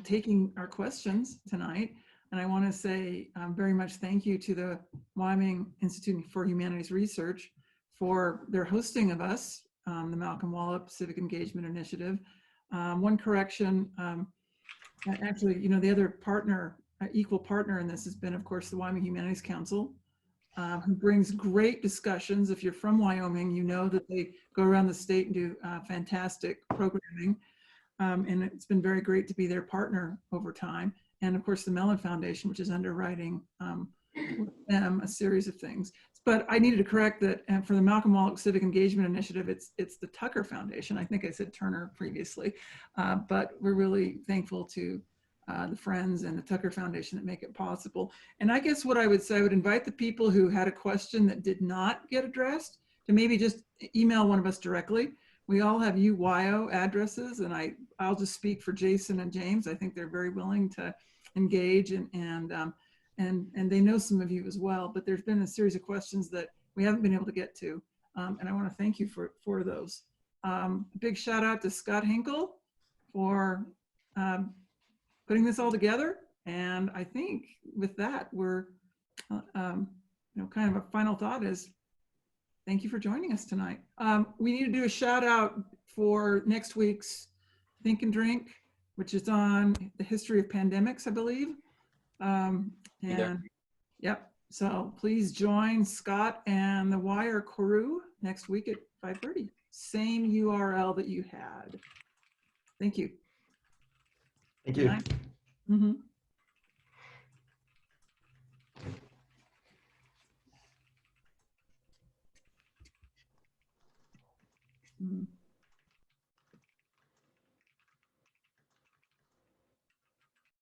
taking our questions tonight. And I want to say very much thank you to the Wyoming Institute for Humanities Research for their hosting of us, the Malcolm Wallop Civic Engagement Initiative. One correction, actually, the other partner, equal partner in this has been, of course, the Wyoming Humanities Council, who brings great discussions. If you're from Wyoming, you know that they go around the state and do fantastic programming. And it's been very great to be their partner over time. And of course, the Mellon Foundation, which is underwriting with them a series of things. But I needed to correct that, and for the Malcolm Wallop Civic Engagement Initiative, it's the Tucker Foundation. I think I said Turner previously, but we're really thankful to the Friends and the Tucker Foundation that make it possible. And I guess what I would say, I would invite the people who had a question that did not get addressed to maybe just email one of us directly. We all have UYO addresses, and I'll just speak for Jason and James. I think they're very willing to engage and and they know some of you as well, but there's been a series of questions that we haven't been able to get to. And I want to thank you for those. Big shout out to Scott Henkel for putting this all together. And I think with that, we're, kind of a final thought is, thank you for joining us tonight. We need to do a shout out for next week's Think and Drink, which is on the history of pandemics, I believe. Yep. So please join Scott and the Wire crew next week at 5:30. Same URL that you had. Thank you. Thank you. Mm-hmm. Mm.